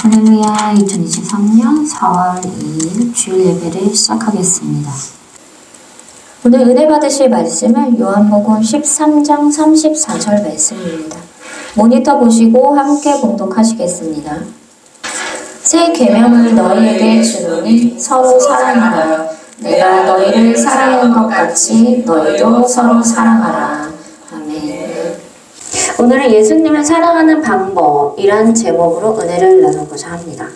할렐루야. 2023년 4월 2일 주일 예배를 시작하겠습니다. 오늘 은혜 받으실 말씀은 요한복음 13장 34절 말씀입니다. 모니터 보시고 함께 봉독하시겠습니다. 새 계명을 너희에게 주노니 서로 사랑하라. 내가 너희를 사랑하는 것 같이 너희도 서로 사랑하라. 아멘. 오늘은 예수님을 사랑하는 방법이란 제목으로 은혜를 나누고자 합니다.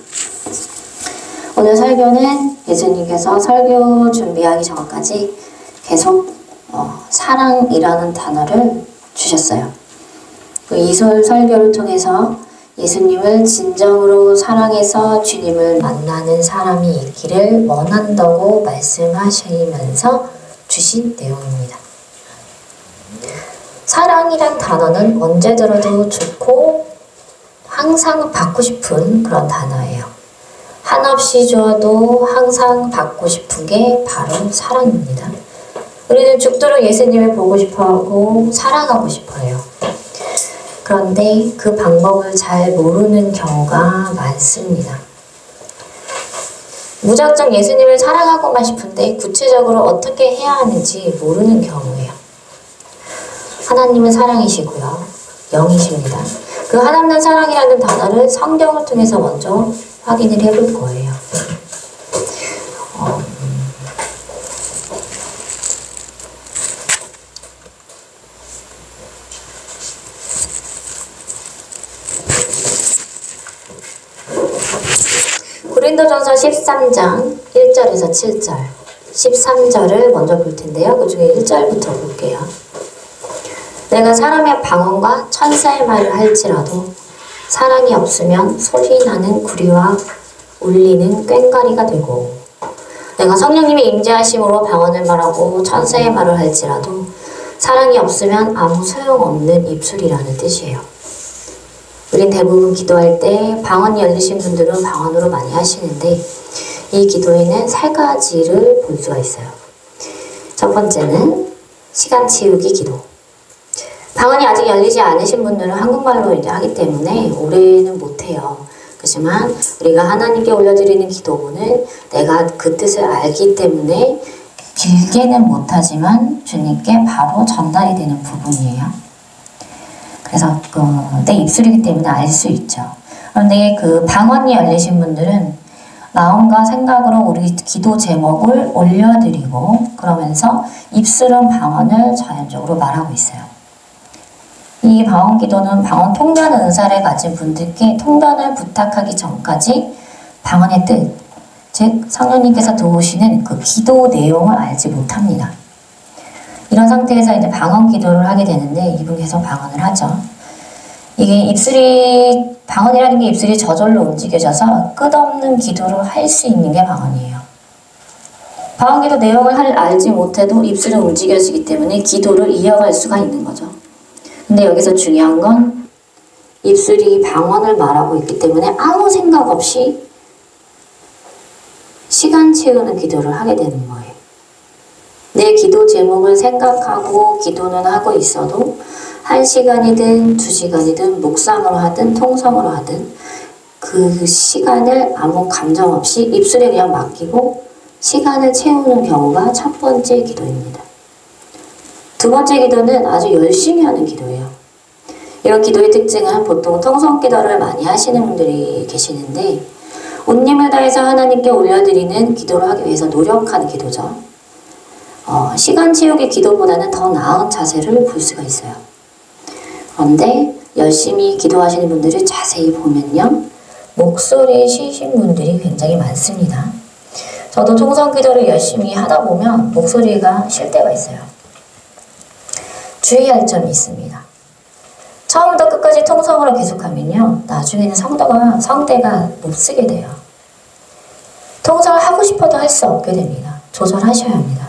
오늘 설교는 예수님께서 설교 준비하기 전까지 계속 사랑이라는 단어를 주셨어요. 그 이솔 설교를 통해서 예수님을 진정으로 사랑해서 주님을 만나는 사람이 있기를 원한다고 말씀하시면서 주신 내용입니다. 사랑이란 단어는 언제 들어도 좋고 항상 받고 싶은 그런 단어예요. 한없이 주어도 항상 받고 싶은 게 바로 사랑입니다. 우리는 죽도록 예수님을 보고 싶어하고 사랑하고 싶어요. 그런데 그 방법을 잘 모르는 경우가 많습니다. 무작정 예수님을 사랑하고만 싶은데 구체적으로 어떻게 해야 하는지 모르는 경우예요. 하나님은 사랑이시고요. 영이십니다. 그 하나님은 사랑이라는 단어를 성경을 통해서 먼저 확인을 해볼 거예요. 고린도전서 13장 1절에서 7절 13절을 먼저 볼 텐데요. 그 중에 1절부터 볼게요. 내가 사람의 방언과 천사의 말을 할지라도 사랑이 없으면 소리나는 구리와 울리는 꽹과리가 되고, 내가 성령님의 임재하심으로 방언을 말하고 천사의 말을 할지라도 사랑이 없으면 아무 소용없는 입술이라는 뜻이에요. 우린 대부분 기도할 때 방언이 열리신 분들은 방언으로 많이 하시는데 이 기도에는 세 가지를 볼 수가 있어요. 첫 번째는 시간 치우기 기도. 방언이 아직 열리지 않으신 분들은 한국말로 이제 하기 때문에 오래는 못해요. 그렇지만 우리가 하나님께 올려드리는 기도문은 내가 그 뜻을 알기 때문에 길게는 못하지만 주님께 바로 전달이 되는 부분이에요. 그래서 내 입술이기 때문에 알 수 있죠. 그런데 그 방언이 열리신 분들은 마음과 생각으로 우리 기도 제목을 올려드리고 그러면서 입술은 방언을 자연적으로 말하고 있어요. 이 방언 기도는 방언 통변 은사를 가진 분들께 통변을 부탁하기 전까지 방언의 뜻, 즉 성령님께서 도우시는 그 기도 내용을 알지 못합니다. 이런 상태에서 이제 방언 기도를 하게 되는데 이분 계속 방언을 하죠. 이게 방언이라는 게 입술이 저절로 움직여져서 끝없는 기도를 할 수 있는 게 방언이에요. 방언 기도 내용을 알지 못해도 입술은 움직여지기 때문에 기도를 이어갈 수가 있는 거죠. 근데 여기서 중요한 건 입술이 방언을 말하고 있기 때문에 아무 생각 없이 시간 채우는 기도를 하게 되는 거예요. 내 기도 제목을 생각하고 기도는 하고 있어도 1시간이든 2시간이든 묵상으로 하든 통성으로 하든 그 시간을 아무 감정 없이 입술에 그냥 맡기고 시간을 채우는 경우가 첫 번째 기도입니다. 두 번째 기도는 아주 열심히 하는 기도예요. 이런 기도의 특징은 보통 통성 기도를 많이 하시는 분들이 계시는데 온 힘을 다해서 하나님께 올려드리는 기도를 하기 위해서 노력하는 기도죠. 시간 채우기 기도보다는 더 나은 자세를 볼 수가 있어요. 그런데 열심히 기도하시는 분들을 자세히 보면요. 목소리에 쉬신 분들이 굉장히 많습니다. 저도 통성 기도를 열심히 하다 보면 목소리가 쉴 때가 있어요. 주의할 점이 있습니다. 처음부터 끝까지 통성으로 계속하면요. 나중에는 성대가 못 쓰게 돼요. 통성을 하고 싶어도 할 수 없게 됩니다. 조절하셔야 합니다.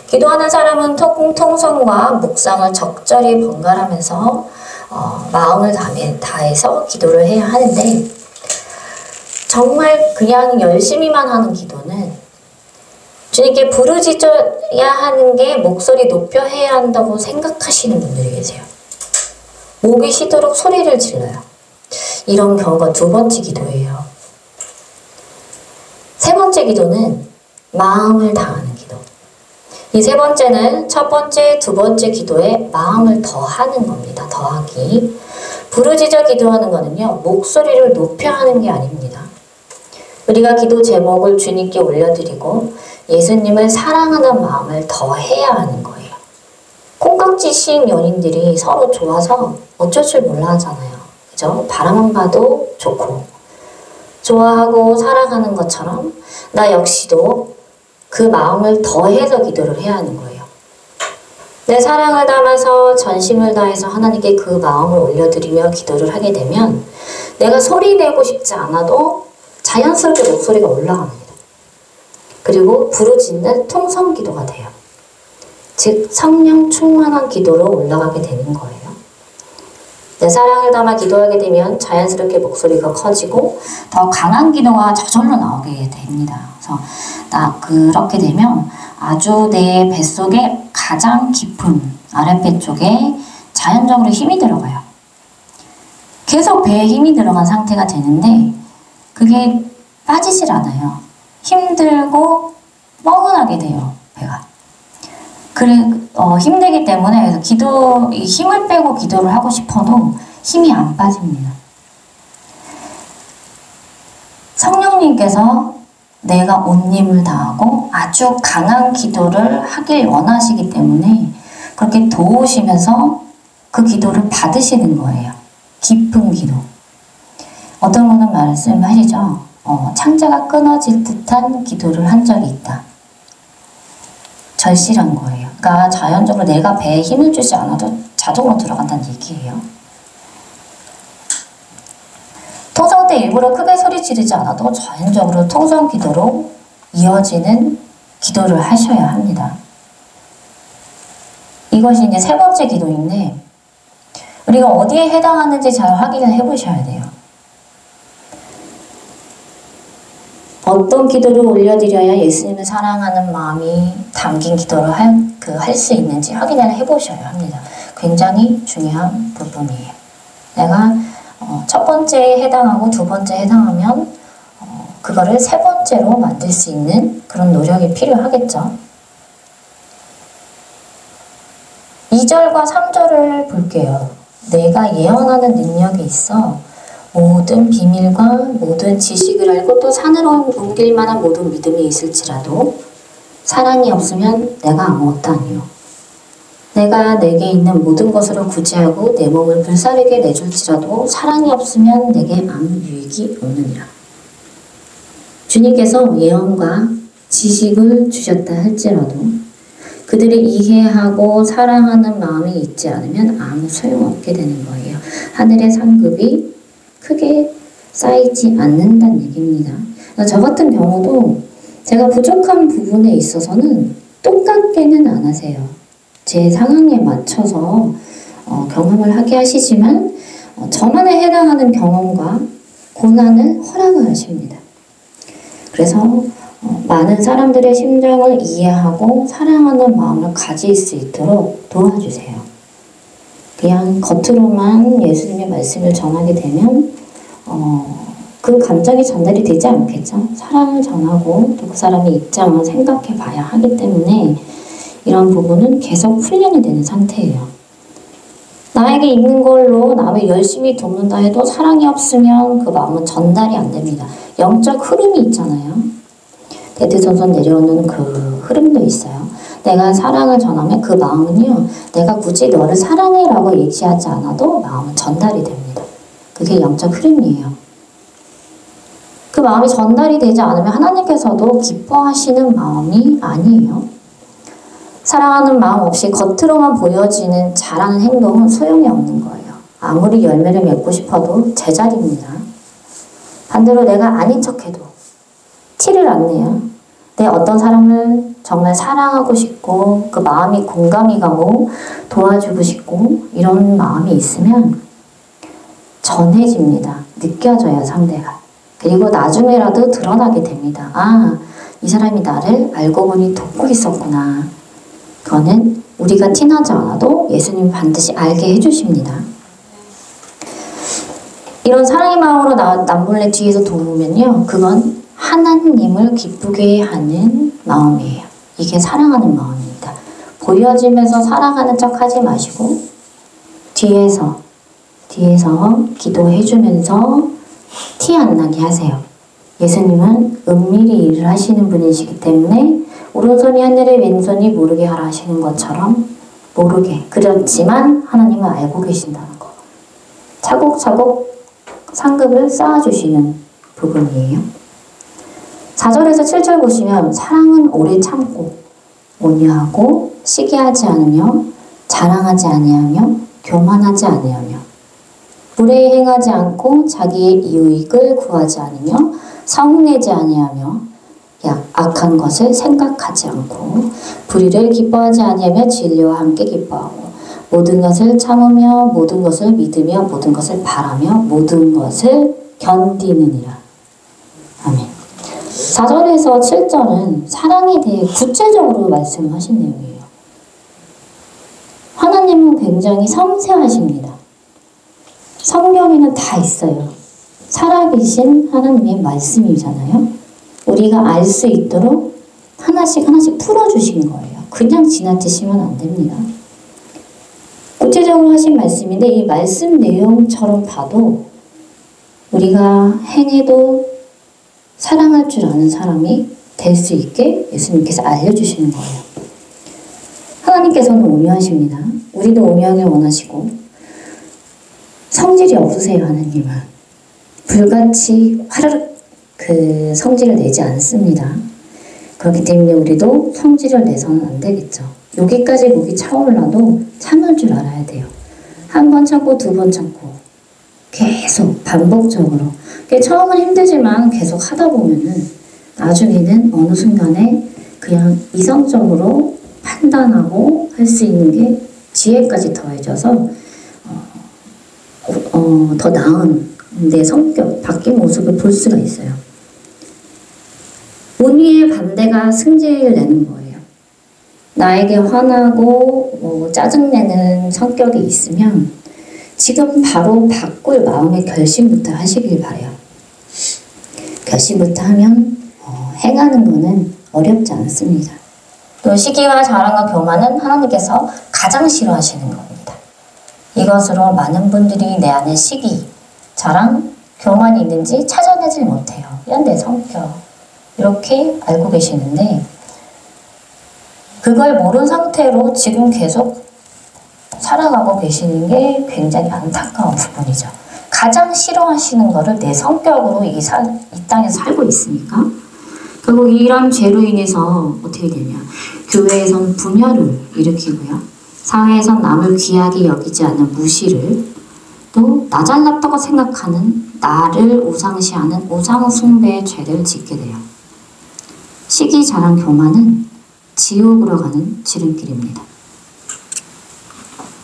기도하는 사람은 통성과 묵상을 적절히 번갈아가면서 마음을 다해서 기도를 해야 하는데 정말 그냥 열심히만 하는 기도는 주님께 부르짖어야 하는 게 목소리 높여 해야 한다고 생각하시는 분들이 계세요. 목이 쉬도록 소리를 질러요. 이런 경우가 두 번째 기도예요. 세 번째 기도는 마음을 다하는 기도. 이 세 번째는 첫 번째, 두 번째 기도에 마음을 더하는 겁니다. 더하기. 부르짖어 기도하는 거는요, 목소리를 높여 하는 게 아닙니다. 우리가 기도 제목을 주님께 올려드리고 예수님을 사랑하는 마음을 더해야 하는 거예요. 콩깍지식 연인들이 서로 좋아서 어쩔 줄 몰라 하잖아요. 그죠? 바라만 봐도 좋고 좋아하고 사랑하는 것처럼 나 역시도 그 마음을 더해서 기도를 해야 하는 거예요. 내 사랑을 담아서 전심을 다해서 하나님께 그 마음을 올려드리며 기도를 하게 되면 내가 소리 내고 싶지 않아도 자연스럽게 목소리가 올라갑니다. 그리고 부르짖는 통성 기도가 돼요. 즉 성령 충만한 기도로 올라가게 되는 거예요. 내 사랑을 담아 기도하게 되면 자연스럽게 목소리가 커지고 더 강한 기도가 저절로 나오게 됩니다. 그래서 그렇게 되면 아주 내 뱃속에 가장 깊은 아랫배 쪽에 자연적으로 힘이 들어가요. 계속 배에 힘이 들어간 상태가 되는데 그게 빠지질 않아요. 힘들고 뻐근하게 돼요, 배가. 힘들기 때문에 힘을 빼고 기도를 하고 싶어도 힘이 안 빠집니다. 성령님께서 내가 온 힘을 다하고 아주 강한 기도를 하길 원하시기 때문에 그렇게 도우시면서 그 기도를 받으시는 거예요. 깊은 기도. 어떤 분은 말씀하시죠. 창자가 끊어질 듯한 기도를 한 적이 있다. 절실한 거예요. 그러니까 자연적으로 내가 배에 힘을 주지 않아도 자동으로 들어간다는 얘기예요. 통성 때 일부러 크게 소리 지르지 않아도 자연적으로 통성 기도로 이어지는 기도를 하셔야 합니다. 이것이 이제 세 번째 기도인데 우리가 어디에 해당하는지 잘 확인을 해보셔야 돼요. 어떤 기도를 올려드려야 예수님을 사랑하는 마음이 담긴 기도를 할 수 있는지 확인을 해보셔야 합니다. 굉장히 중요한 부분이에요. 내가 첫 번째에 해당하고 두 번째에 해당하면 그거를 세 번째로 만들 수 있는 그런 노력이 필요하겠죠. 2절과 3절을 볼게요. 내가 예언하는 능력이 있어 모든 비밀과 모든 지식을 알고 또 산으로 옮길 만한 모든 믿음이 있을지라도 사랑이 없으면 내가 아무것도 아니요. 내가 내게 있는 모든 것으로 구제하고 내 몸을 불사르게 내줄지라도 사랑이 없으면 내게 아무 유익이 없느니라. 주님께서 예언과 지식을 주셨다 할지라도 그들이 이해하고 사랑하는 마음이 있지 않으면 아무 소용없게 되는 거예요. 하늘의 상급이 크게 쌓이지 않는다는 얘기입니다. 저 같은 경우도 제가 부족한 부분에 있어서는 똑같게는 안 하세요. 제 상황에 맞춰서 경험을 하게 하시지만 저만에 해당하는 경험과 고난을 허락을 하십니다. 그래서 많은 사람들의 심정을 이해하고 사랑하는 마음을 가질 수 있도록 도와주세요. 그냥 겉으로만 예수님의 말씀을 전하게 되면 그 감정이 전달이 되지 않겠죠. 사랑을 전하고 또 그 사람의 입장을 생각해 봐야 하기 때문에 이런 부분은 계속 훈련이 되는 상태예요. 나에게 있는 걸로 남을 열심히 돕는다 해도 사랑이 없으면 그 마음은 전달이 안 됩니다. 영적 흐름이 있잖아요. 대대손손 내려오는 그 흐름도 있어요. 내가 사랑을 전하면 그 마음은요, 내가 굳이 너를 사랑해라고 얘기하지 않아도 마음은 전달이 됩니다. 그게 영적 흐름이에요. 그 마음이 전달이 되지 않으면 하나님께서도 기뻐하시는 마음이 아니에요. 사랑하는 마음 없이 겉으로만 보여지는 잘하는 행동은 소용이 없는 거예요. 아무리 열매를 맺고 싶어도 제자리입니다. 반대로 내가 아닌 척해도 티를 안 내요. 내 어떤 사람을 정말 사랑하고 싶고 그 마음이 공감이 가고 도와주고 싶고 이런 마음이 있으면 전해집니다. 느껴져요, 상대가. 그리고 나중에라도 드러나게 됩니다. 아, 이 사람이 나를 알고 보니 돕고 있었구나. 그거는 우리가 티나지 않아도 예수님 반드시 알게 해주십니다. 이런 사랑의 마음으로 남몰래 뒤에서 도우면요, 그건 하나님을 기쁘게 하는 마음이에요. 이게 사랑하는 마음입니다. 보여지면서 사랑하는 척 하지 마시고 뒤에서 기도해주면서 티 안 나게 하세요. 예수님은 은밀히 일을 하시는 분이시기 때문에 오른손이 하늘에 왼손이 모르게 하라 하시는 것처럼 모르게, 그렇지만 하나님은 알고 계신다는 거. 차곡차곡 상급을 쌓아주시는 부분이에요. 4절에서 7절 보시면 사랑은 오래 참고 온유하고 시기하지 않으며 자랑하지 아니하며 교만하지 아니하며 불의에 행하지 않고 자기의 이익을 구하지 않으며 성내지 아니하며 악한 것을 생각하지 않고 불의를 기뻐하지 아니하며 진리와 함께 기뻐하고 모든 것을 참으며 모든 것을 믿으며 모든 것을 바라며 모든 것을 견디느니라. 아멘. 4절에서 7절은 사랑에 대해 구체적으로 말씀하신 내용이에요. 하나님은 굉장히 섬세하십니다. 성경에는 다 있어요. 살아계신 하나님의 말씀이잖아요. 우리가 알 수 있도록 하나씩 풀어주신 거예요. 그냥 지나치시면 안 됩니다. 구체적으로 하신 말씀인데 이 말씀 내용처럼 봐도 우리가 행해도 사랑할 줄 아는 사람이 될 수 있게 예수님께서 알려주시는 거예요. 하나님께서는 온유하십니다. 우리도 온유하길 원하시고 성질이 없으세요. 하나님은 불같이 화르륵 성질을 내지 않습니다. 그렇기 때문에 우리도 성질을 내서는 안 되겠죠. 여기까지 목이 차올라도 참을 줄 알아야 돼요. 한 번 참고 두 번 참고 계속 반복적으로. 처음은 힘들지만 계속 하다 보면은 나중에는 어느 순간에 그냥 이성적으로 판단하고 할 수 있는 게 지혜까지 더해져서 더 나은 내 성격, 바뀐 모습을 볼 수가 있어요. 온유의 반대가 승질을 내는 거예요. 나에게 화나고 짜증내는 성격이 있으면 지금 바로 바꿀 마음의 결심부터 하시길 바래요. 결심부터 하면 행하는 거는 어렵지 않습니다. 또 시기와 자랑과 교만은 하나님께서 가장 싫어하시는 겁니다. 이것으로 많은 분들이 내 안에 시기, 자랑, 교만이 있는지 찾아내질 못해요. 이런 내 성격 이렇게 알고 계시는데 그걸 모른 상태로 지금 계속 살아가고 계시는 게 굉장히 안타까운 부분이죠. 가장 싫어하시는 거를 내 성격으로 이 땅에서 살고 있으니까 결국 이런 죄로 인해서 어떻게 되냐. 교회에선 분열을 일으키고요. 사회에선 남을 귀하게 여기지 않는 무시를, 또 나 잘났다고 생각하는 나를 우상시하는 우상숭배의 죄를 짓게 돼요. 시기, 자랑, 교만은 지옥으로 가는 지름길입니다.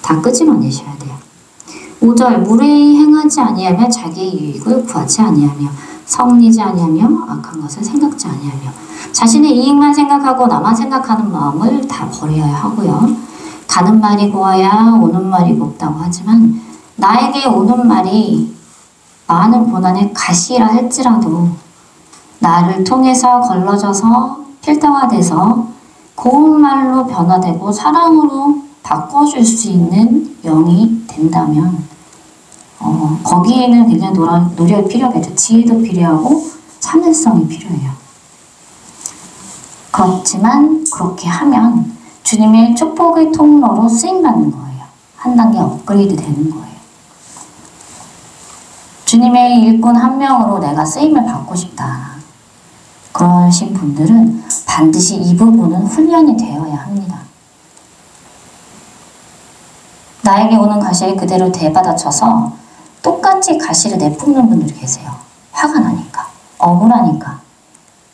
다 끄집어내셔야 돼요. 5절 무례히 행하지 아니하며 자기의 유익을 구하지 아니하며 성리지 아니하며 악한 것을 생각지 아니하며 자신의 이익만 생각하고 나만 생각하는 마음을 다 버려야 하고요. 가는 말이 고와야 오는 말이 곱다고 하지만 나에게 오는 말이 많은 고난의 가시라 할지라도 나를 통해서 걸러져서 필터화돼서 고운 말로 변화되고 사랑으로 바꿔줄 수 있는 영이 된다면 거기에는 굉장히 노력이 필요하겠죠. 지혜도 필요하고 참을성이 필요해요. 그렇지만 그렇게 하면 주님의 축복의 통로로 쓰임받는 거예요. 한 단계 업그레이드 되는 거예요. 주님의 일꾼 한 명으로 내가 쓰임을 받고 싶다. 그러신 분들은 반드시 이 부분은 훈련이 되어야 합니다. 나에게 오는 가시에 그대로 대받아쳐서 똑같이 가시를 내뿜는 분들이 계세요. 화가 나니까, 억울하니까.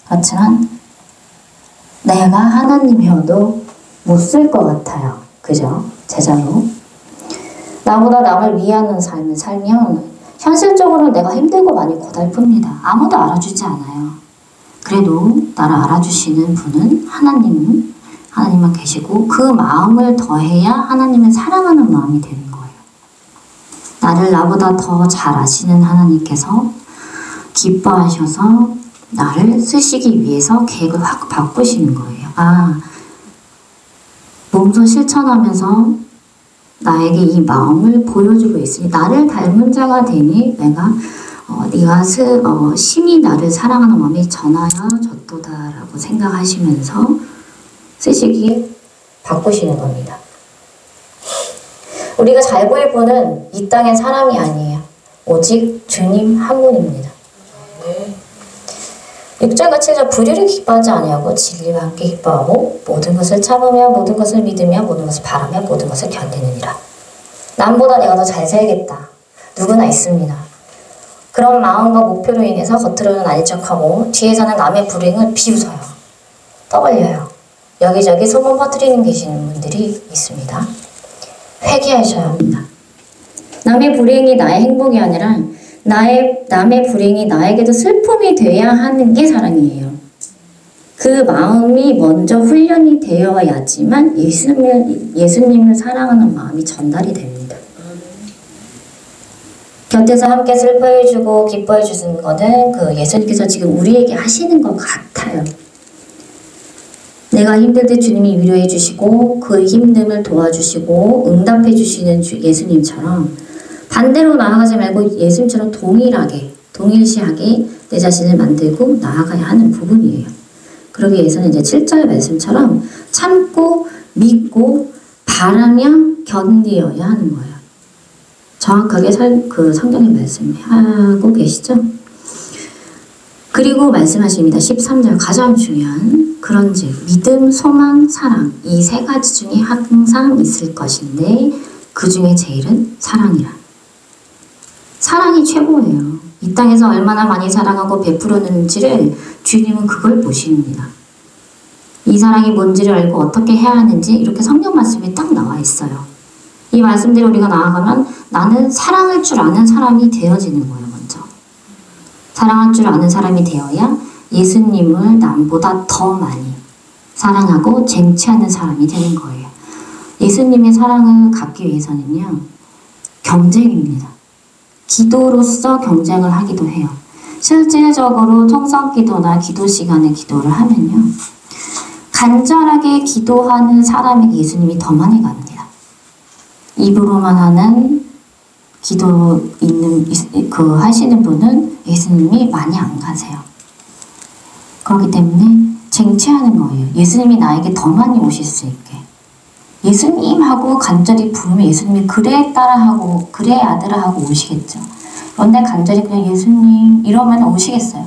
그렇지만 내가 하나님이어도 못 쓸 것 같아요. 그죠? 제자로. 나보다 남을 위하는 삶을 살면 현실적으로 내가 힘들고 많이 고달픕니다. 아무도 알아주지 않아요. 그래도 나를 알아주시는 분은 하나님만 계시고 그 마음을 더해야 하나님을 사랑하는 마음이 되는 거예요. 나를 나보다 더 잘 아시는 하나님께서 기뻐하셔서 나를 쓰시기 위해서 계획을 확 바꾸시는 거예요. 몸소 실천하면서 나에게 이 마음을 보여주고 있으니 나를 닮은 자가 되니 내가 네가 심히 나를 사랑하는 마음이 전하여졌도다라고 생각하시면서 쓰시기 바꾸시는 겁니다. 우리가 잘 보일 분은 이 땅의 사람이 아니에요. 오직 주님 한 분입니다. 6절과 7절 불의를 기뻐하지 아니하고 진리와 함께 기뻐하고 모든 것을 참으며 모든 것을 믿으며 모든 것을 바라며 모든 것을 견디느니라. 남보다 내가 더 잘 살겠다. 누구나 있습니다. 그런 마음과 목표로 인해서 겉으로는 아닌 척하고 뒤에서는 남의 불행을 비웃어요. 떠벌려요. 여기저기 소문 퍼뜨리는 계시는 분들이 있습니다. 회개하셔야 합니다. 남의 불행이 나의 행복이 아니라 남의 불행이 나에게도 슬픔이 돼야 하는 게 사랑이에요. 그 마음이 먼저 훈련이 되어야지만 예수님을 사랑하는 마음이 전달이 됩니다. 곁에서 함께 슬퍼해주고 기뻐해주는 거는 그 예수님께서 지금 우리에게 하시는 것 같아요. 내가 힘들 때 주님이 위로해 주시고 그 힘듦을 도와주시고 응답해 주시는 예수님처럼 반대로 나아가지 말고 예수님처럼 동일시하게 내 자신을 만들고 나아가야 하는 부분이에요. 그러기 위해서는 이제 7절 말씀처럼 참고 믿고 바라며 견디어야 하는 거예요. 정확하게 그 성경의 말씀하고 계시죠? 그리고 말씀하십니다. 13절 가장 중요한 그런즉 믿음, 소망, 사랑 이 세 가지 중에 항상 있을 것인데 그 중에 제일은 사랑이라. 사랑이 최고예요. 이 땅에서 얼마나 많이 사랑하고 베풀었는지를 주님은 그걸 보십니다. 이 사랑이 뭔지를 알고 어떻게 해야 하는지 이렇게 성경 말씀이 딱 나와 있어요. 이 말씀대로 우리가 나아가면 나는 사랑할 줄 아는 사람이 되어지는 거예요. 먼저 사랑할 줄 아는 사람이 되어야 예수님을 남보다 더 많이 사랑하고 쟁취하는 사람이 되는 거예요. 예수님의 사랑을 갖기 위해서는요. 경쟁입니다. 기도로서 경쟁을 하기도 해요. 실질적으로 통성기도나 기도 시간에 기도를 하면요. 간절하게 기도하는 사람에게 예수님이 더 많이 갑니다. 입으로만 하는 기도 하시는 분은 예수님이 많이 안 가세요. 그렇기 때문에 쟁취하는 거예요. 예수님이 나에게 더 많이 오실 수 있게. 예수님 하고 간절히 부르면 예수님이 그래 딸아하고 그래 아들아 하고 오시겠죠. 그런데 간절히 그냥 예수님 이러면 오시겠어요.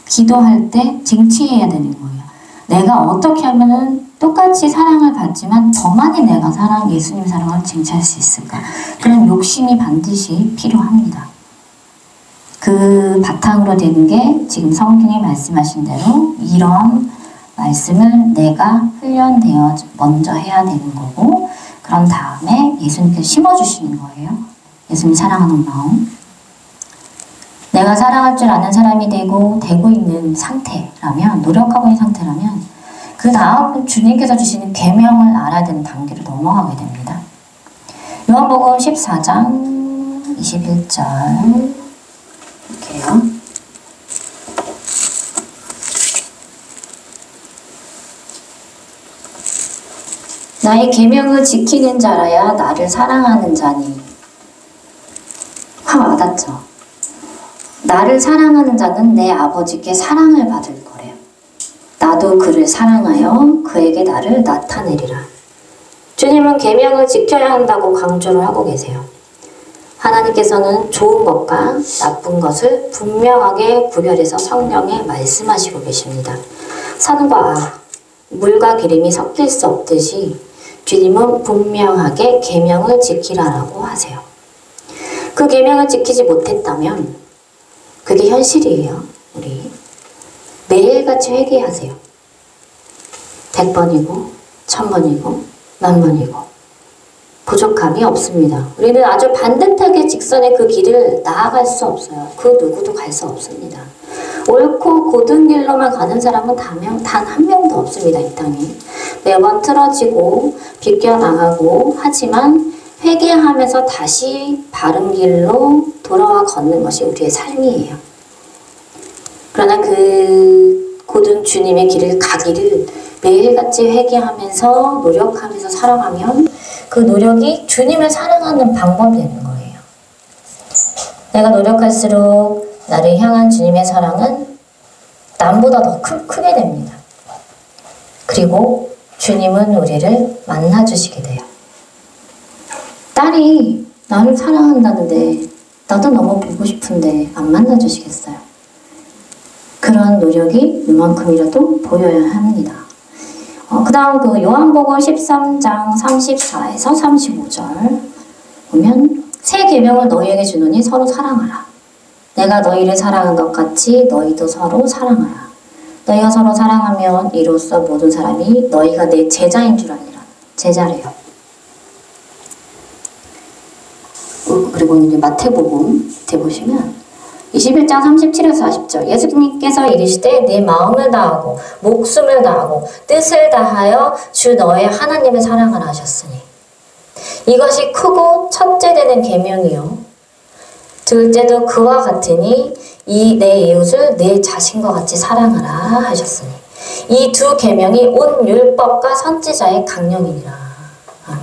기도할 때 쟁취해야 되는 거예요. 내가 어떻게 하면은 똑같이 사랑을 받지만 더 많이 내가 예수님 사랑을 쟁취할 수 있을까? 그런 욕심이 반드시 필요합니다. 그 바탕으로 되는 게 지금 성경이 말씀하신 대로 이런 말씀을 내가 훈련되어 먼저 해야 되는 거고 그런 다음에 예수님께서 심어주시는 거예요. 예수님 사랑하는 마음. 내가 사랑할 줄 아는 사람이 되고 있는 상태라면 노력하고 있는 상태라면 그 다음 주님께서 주시는 계명을 알아야 되는 단계로 넘어가게 됩니다. 요한복음 14장 21절 이렇게요. 나의 계명을 지키는 자라야 나를 사랑하는 자니. 확 와닿죠? 나를 사랑하는 자는 내 아버지께 사랑을 받을 거래요. 나도 그를 사랑하여 그에게 나를 나타내리라. 주님은 계명을 지켜야 한다고 강조를 하고 계세요. 하나님께서는 좋은 것과 나쁜 것을 분명하게 구별해서 성경에 말씀하시고 계십니다. 산과 물과 기름이 섞일 수 없듯이 주님은 분명하게 계명을 지키라라고 하세요. 그 계명을 지키지 못했다면 그게 현실이에요. 우리 매일같이 회개하세요. 100번이고 1000번이고 10,000번이고 부족함이 없습니다. 우리는 아주 반듯하게 직선의 그 길을 나아갈 수 없어요. 그 누구도 갈 수 없습니다. 옳고 고든 길로만 가는 사람은 단 한 명도 없습니다. 이 땅에. 매번 틀어지고 비껴나가고 하지만 회개하면서 다시 바른 길로 돌아와 걷는 것이 우리의 삶이에요. 그러나 그 고든 주님의 길을 가기를 매일같이 회개하면서 노력하면서 살아가면 그 노력이 주님을 사랑하는 방법이 되는 거예요. 내가 노력할수록 나를 향한 주님의 사랑은 남보다 더 크게 됩니다. 그리고 주님은 우리를 만나주시게 돼요. 딸이 나를 사랑한다는데 나도 너무 보고 싶은데 안 만나주시겠어요? 그런 노력이 이만큼이라도 보여야 합니다. 그 다음 그 요한복음 13장 34에서 35절 보면 새 계명을 너희에게 주노니 서로 사랑하라. 내가 너희를 사랑한 것 같이 너희도 서로 사랑하라. 너희가 서로 사랑하면 이로써 모든 사람이 너희가 내 제자인 줄 아니라. 제자래요. 그리고 이제 마태복음 보시면 21장 37에서 40절 예수님께서 이르시되 내 마음을 다하고 목숨을 다하고 뜻을 다하여 주 너의 하나님을 사랑하라 하셨으니 이것이 크고 첫째 되는 계명이요 둘째도 그와 같으니 이 내 이웃을 내 자신과 같이 사랑하라 하셨으니 이 두 계명이 온 율법과 선지자의 강령이니라. 아멘.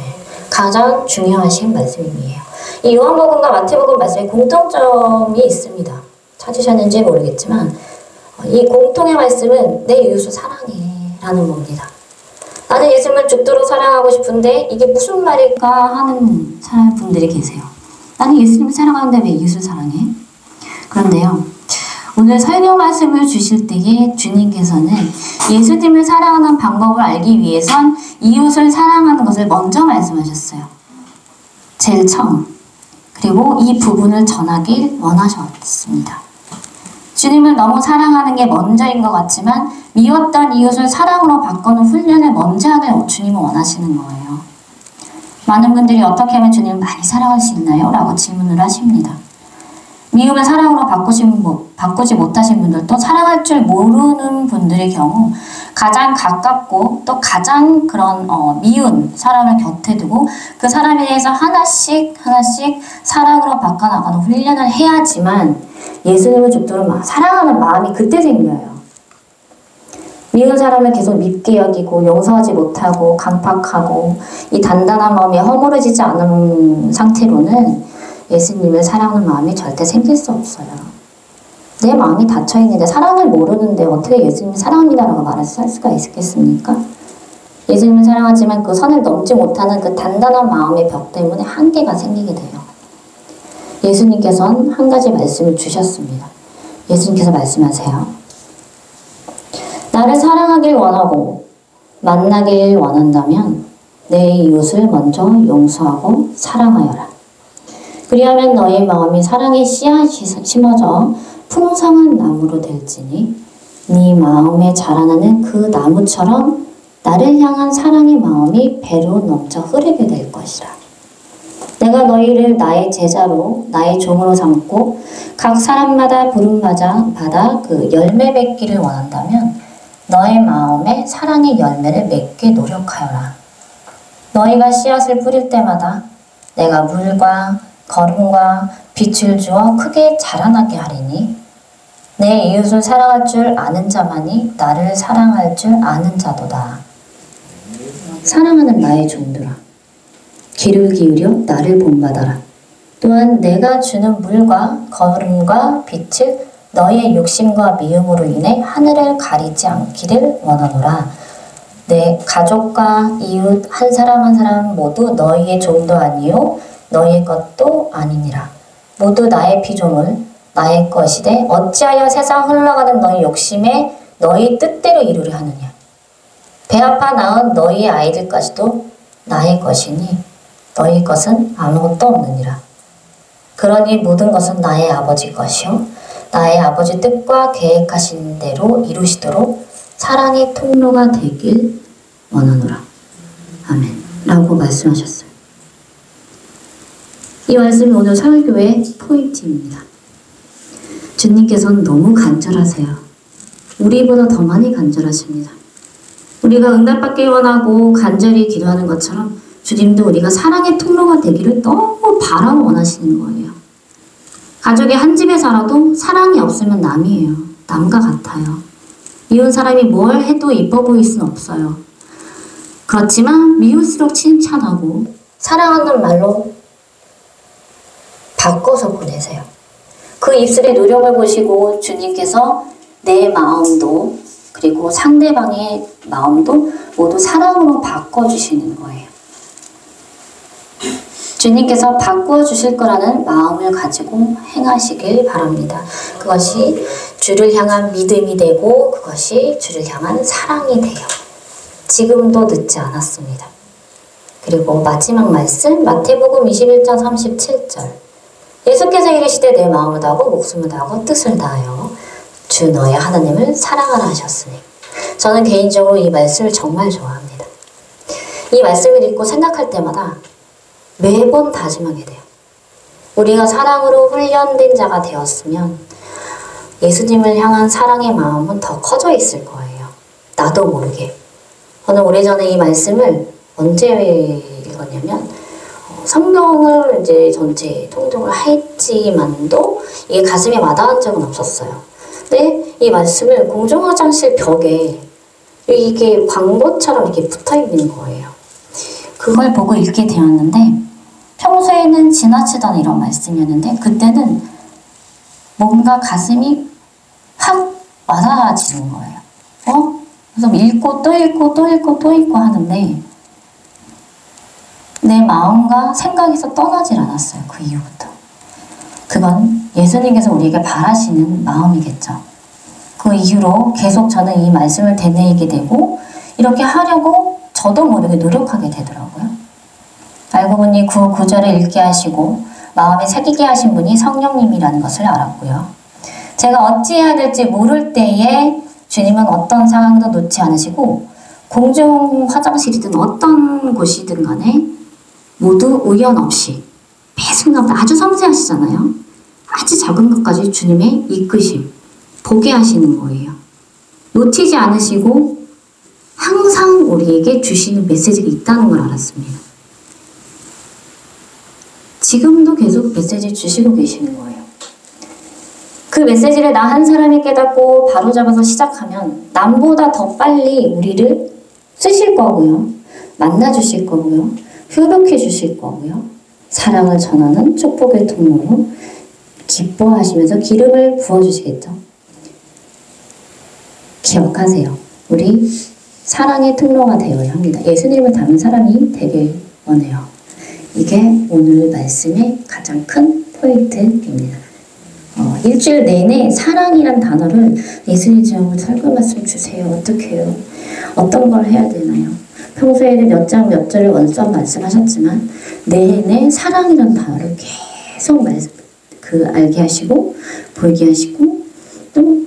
가장 중요하신 말씀이에요. 이 요한복음과 마태복음 말씀에 공통점이 있습니다. 찾으셨는지 모르겠지만 이 공통의 말씀은 내 이웃을 사랑해 라는 겁니다. 나는 예수님을 죽도록 사랑하고 싶은데 이게 무슨 말일까 하는 분들이 계세요. 나는 예수님을 사랑하는데 왜 이웃을 사랑해? 그런데요. 오늘 설교 말씀을 주실 때에 주님께서는 예수님을 사랑하는 방법을 알기 위해선 이웃을 사랑하는 것을 먼저 말씀하셨어요. 제일 처음. 그리고 이 부분을 전하길 원하셨습니다. 주님을 너무 사랑하는 게 먼저인 것 같지만 미웠던 이웃을 사랑으로 바꾸는 훈련을 먼저 하길 주님은 원하시는 거예요. 많은 분들이 어떻게 하면 주님을 많이 사랑할 수 있나요? 라고 질문을 하십니다. 미움을 사랑으로 바꾸지 못하신 분들도 사랑할 줄 모르는 분들의 경우 가장 가깝고 또 가장 그런 미운 사람을 곁에 두고 그 사람에 대해서 하나씩 사랑으로 바꿔나가는 훈련을 해야지만 예수님을 죽도록 사랑하는 마음이 그때 생겨요. 미운 사람을 계속 밉게 여기고 용서하지 못하고 강팍하고 이 단단한 마음이 허물어지지 않은 상태로는 예수님을 사랑하는 마음이 절대 생길 수 없어요. 내 마음이 닫혀있는데 사랑을 모르는데 어떻게 예수님을 사랑합니다라고 말할 수가 있겠습니까? 예수님을 사랑하지만 그 선을 넘지 못하는 그 단단한 마음의 벽 때문에 한계가 생기게 돼요. 예수님께서는 한 가지 말씀을 주셨습니다. 예수님께서 말씀하세요. 나를 사랑하길 원하고 만나길 원한다면 내 이웃을 먼저 용서하고 사랑하여라. 그리하면 너의 마음이 사랑의 씨앗이 심어져 풍성한 나무로 될지니 네 마음에 자라나는 그 나무처럼 나를 향한 사랑의 마음이 배로 넘쳐 흐르게 될 것이라. 내가 너희를 나의 제자로 나의 종으로 삼고 각 사람마다 부름받아 그 열매 맺기를 원한다면 너의 마음에 사랑의 열매를 맺게 노력하여라. 너희가 씨앗을 뿌릴 때마다 내가 물과 거름과 빛을 주어 크게 자라나게 하리니 내 이웃을 사랑할 줄 아는 자만이 나를 사랑할 줄 아는 자도다. 사랑하는 나의 종들아, 귀를 기울여 나를 본받아라. 또한 내가 주는 물과 거름과 빛을 너의 욕심과 미움으로 인해 하늘을 가리지 않기를 원하노라. 내 가족과 이웃 한 사람 모두 너희의 종도 아니요 너희의 것도 아니니라. 모두 나의 피조물 나의 것이되 어찌하여 세상 흘러가는 너희 욕심에 너희 뜻대로 이루려 하느냐. 배 아파 낳은 너희 아이들까지도 나의 것이니 너희 것은 아무것도 없느니라. 그러니 모든 것은 나의 아버지 것이요 나의 아버지 뜻과 계획하신 대로 이루시도록 사랑의 통로가 되길 원하노라. 아멘. 라고 말씀하셨어요. 이 말씀이 오늘 설교의 포인트입니다. 주님께서는 너무 간절하세요. 우리보다 더 많이 간절하십니다. 우리가 응답받길 원하고 간절히 기도하는 것처럼 주님도 우리가 사랑의 통로가 되기를 너무 원하시는 거예요. 가족이 한 집에 살아도 사랑이 없으면 남이에요. 남과 같아요. 미운 사람이 뭘 해도 이뻐 보일 순 없어요. 그렇지만 미울수록 칭찬하고 사랑하는 말로 바꿔서 보내세요. 그 입술의 노력을 보시고 주님께서 내 마음도 그리고 상대방의 마음도 모두 사랑으로 바꿔주시는 거예요. 주님께서 바꿔주실 거라는 마음을 가지고 행하시길 바랍니다. 그것이 주를 향한 믿음이 되고 그것이 주를 향한 사랑이 돼요. 지금도 늦지 않았습니다. 그리고 마지막 말씀 마태복음 21장 37절 예수께서 이르시되 내 마음을 다하고 목숨을 다하고 뜻을 다하여 주 너의 하나님을 사랑하라 하셨으니 저는 개인적으로 이 말씀을 정말 좋아합니다. 이 말씀을 읽고 생각할 때마다 매번 다짐하게 돼요. 우리가 사랑으로 훈련된 자가 되었으면 예수님을 향한 사랑의 마음은 더 커져 있을 거예요. 나도 모르게. 저는 오래전에 이 말씀을 언제 읽었냐면 성경을 이제 전체 통독을 했지만도 이게 가슴에 와닿은 적은 없었어요. 근데 이 말씀을 공중화장실 벽에 이게 광고처럼 이렇게 붙어 있는 거예요. 그걸 보고 읽게 되었는데 평소에는 지나치던 이런 말씀이었는데 그때는 뭔가 가슴이 확 와닿아지는 거예요. 그래서 읽고 또 읽고 또 읽고 또 읽고 하는데 내 마음과 생각에서 떠나질 않았어요. 그 이후부터. 그건 예수님께서 우리에게 바라시는 마음이겠죠. 그 이후로 계속 저는 이 말씀을 되뇌이게 되고 이렇게 하려고 저도 모르게 노력하게 되더라고요. 알고 보니 그 구절을 읽게 하시고 마음에 새기게 하신 분이 성령님이라는 것을 알았고요. 제가 어찌해야 될지 모를 때에 주님은 어떤 상황도 놓지 않으시고 공중 화장실이든 어떤 곳이든 간에 모두 우연 없이 매 순간마다 아주 섬세하시잖아요. 아주 작은 것까지 주님의 이끄심, 보게 하시는 거예요. 놓치지 않으시고 항상 우리에게 주시는 메시지가 있다는 걸 알았습니다. 지금도 계속 메시지 주시고 계시는 거예요. 그 메시지를 나 한 사람이 깨닫고 바로잡아서 시작하면 남보다 더 빨리 우리를 쓰실 거고요. 만나주실 거고요. 효력해 주실 거고요. 사랑을 전하는 축복의 통로로 기뻐하시면서 기름을 부어주시겠죠. 기억하세요. 우리 사랑의 통로가 되어야 합니다. 예수님을 닮은 사람이 되길 원해요. 이게 오늘 말씀의 가장 큰 포인트입니다. 일주일 내내 사랑이란 단어를 예수님 제목을 설교 말씀 주세요. 어떻게 해요? 어떤 걸 해야 되나요? 평소에는 몇 장 몇 절을 원점 말씀하셨지만 내내 사랑이란 단어를 계속 알게 하시고 보이게 하시고 또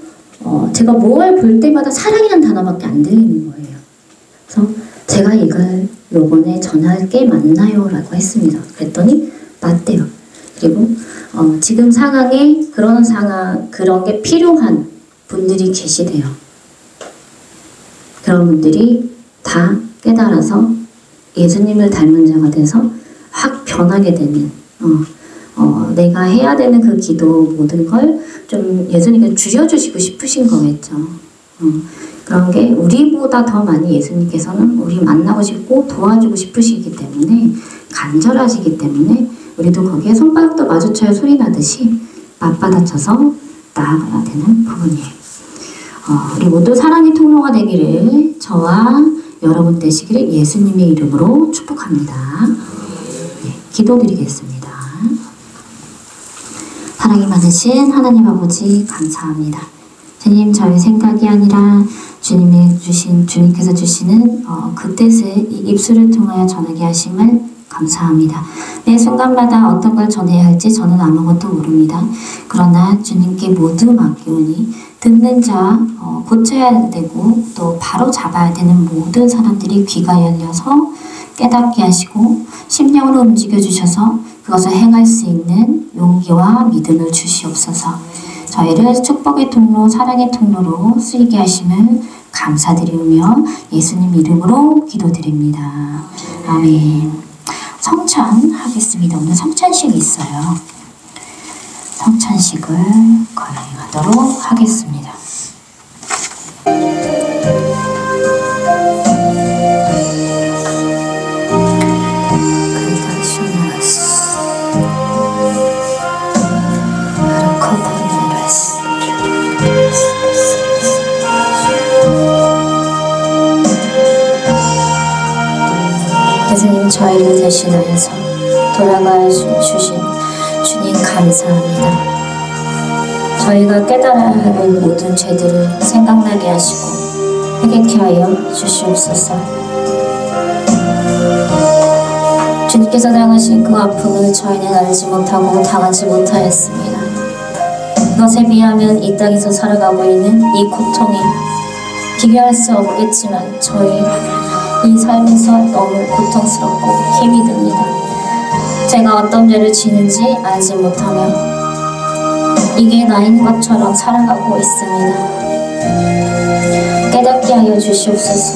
제가 뭘 볼 때마다 사랑이란 단어밖에 안 들리는 거예요. 그래서 제가 이걸 요번에 전할 게 맞나요? 라고 했습니다. 그랬더니 맞대요. 그리고 지금 상황에 그런 게 필요한 분들이 계시대요. 그런 분들이 다 깨달아서 예수님을 닮은 자가 돼서 확 변하게 되는 내가 해야 되는 그 기도 모든 걸 좀 예수님께 줄여주시고 싶으신 거겠죠. 그런 게 우리보다 더 많이 예수님께서는 우리 만나고 싶고 도와주고 싶으시기 때문에 간절하시기 때문에 우리도 거기에 손바닥도 마주쳐야 소리 나듯이 맞받아쳐서 나아가야 되는 부분이에요. 우리 모두 사랑의 통로가 되기를 저와 여러분 되시기를 예수님의 이름으로 축복합니다. 네, 기도드리겠습니다. 사랑이 많으신 하나님 아버지 감사합니다. 주님, 저의 생각이 아니라 주님께서 주시는 그 뜻을 이 입술을 통하여 전하게 하심을 감사합니다. 매 순간마다 어떤 걸 전해야 할지 저는 아무것도 모릅니다. 그러나 주님께 모두 맡기오니 듣는 자 고쳐야 되고 또 바로 잡아야 되는 모든 사람들이 귀가 열려서 깨닫게 하시고 심령으로 움직여 주셔서 그것을 행할 수 있는 용기와 믿음을 주시옵소서. 저희를 축복의 통로, 사랑의 통로로 쓰이게 하심을 감사드리며 예수님 이름으로 기도드립니다. 아멘. 성찬하겠습니다. 오늘 성찬식이 있어요. 성찬식을 거행하도록 하겠습니다. 예수님, 저희를 대신하여서 돌아가 주신 주님 감사합니다. 저희가 깨달아야 할 모든 죄들을 생각나게 하시고 회개케 하여 주시옵소서. 주님께서 당하신 그 아픔을 저희는 알지 못하고 당하지 못하였습니다. 그것에 비하면 이 땅에서 살아가고 있는 이 고통이 비교할 수 없겠지만 저희 이 삶에서 너무 고통스럽고 힘이 듭니다. 제가 어떤 죄를 지는지 알지 못하며 이게 나인 것처럼 살아가고 있습니다. 깨닫게 하여 주시옵소서.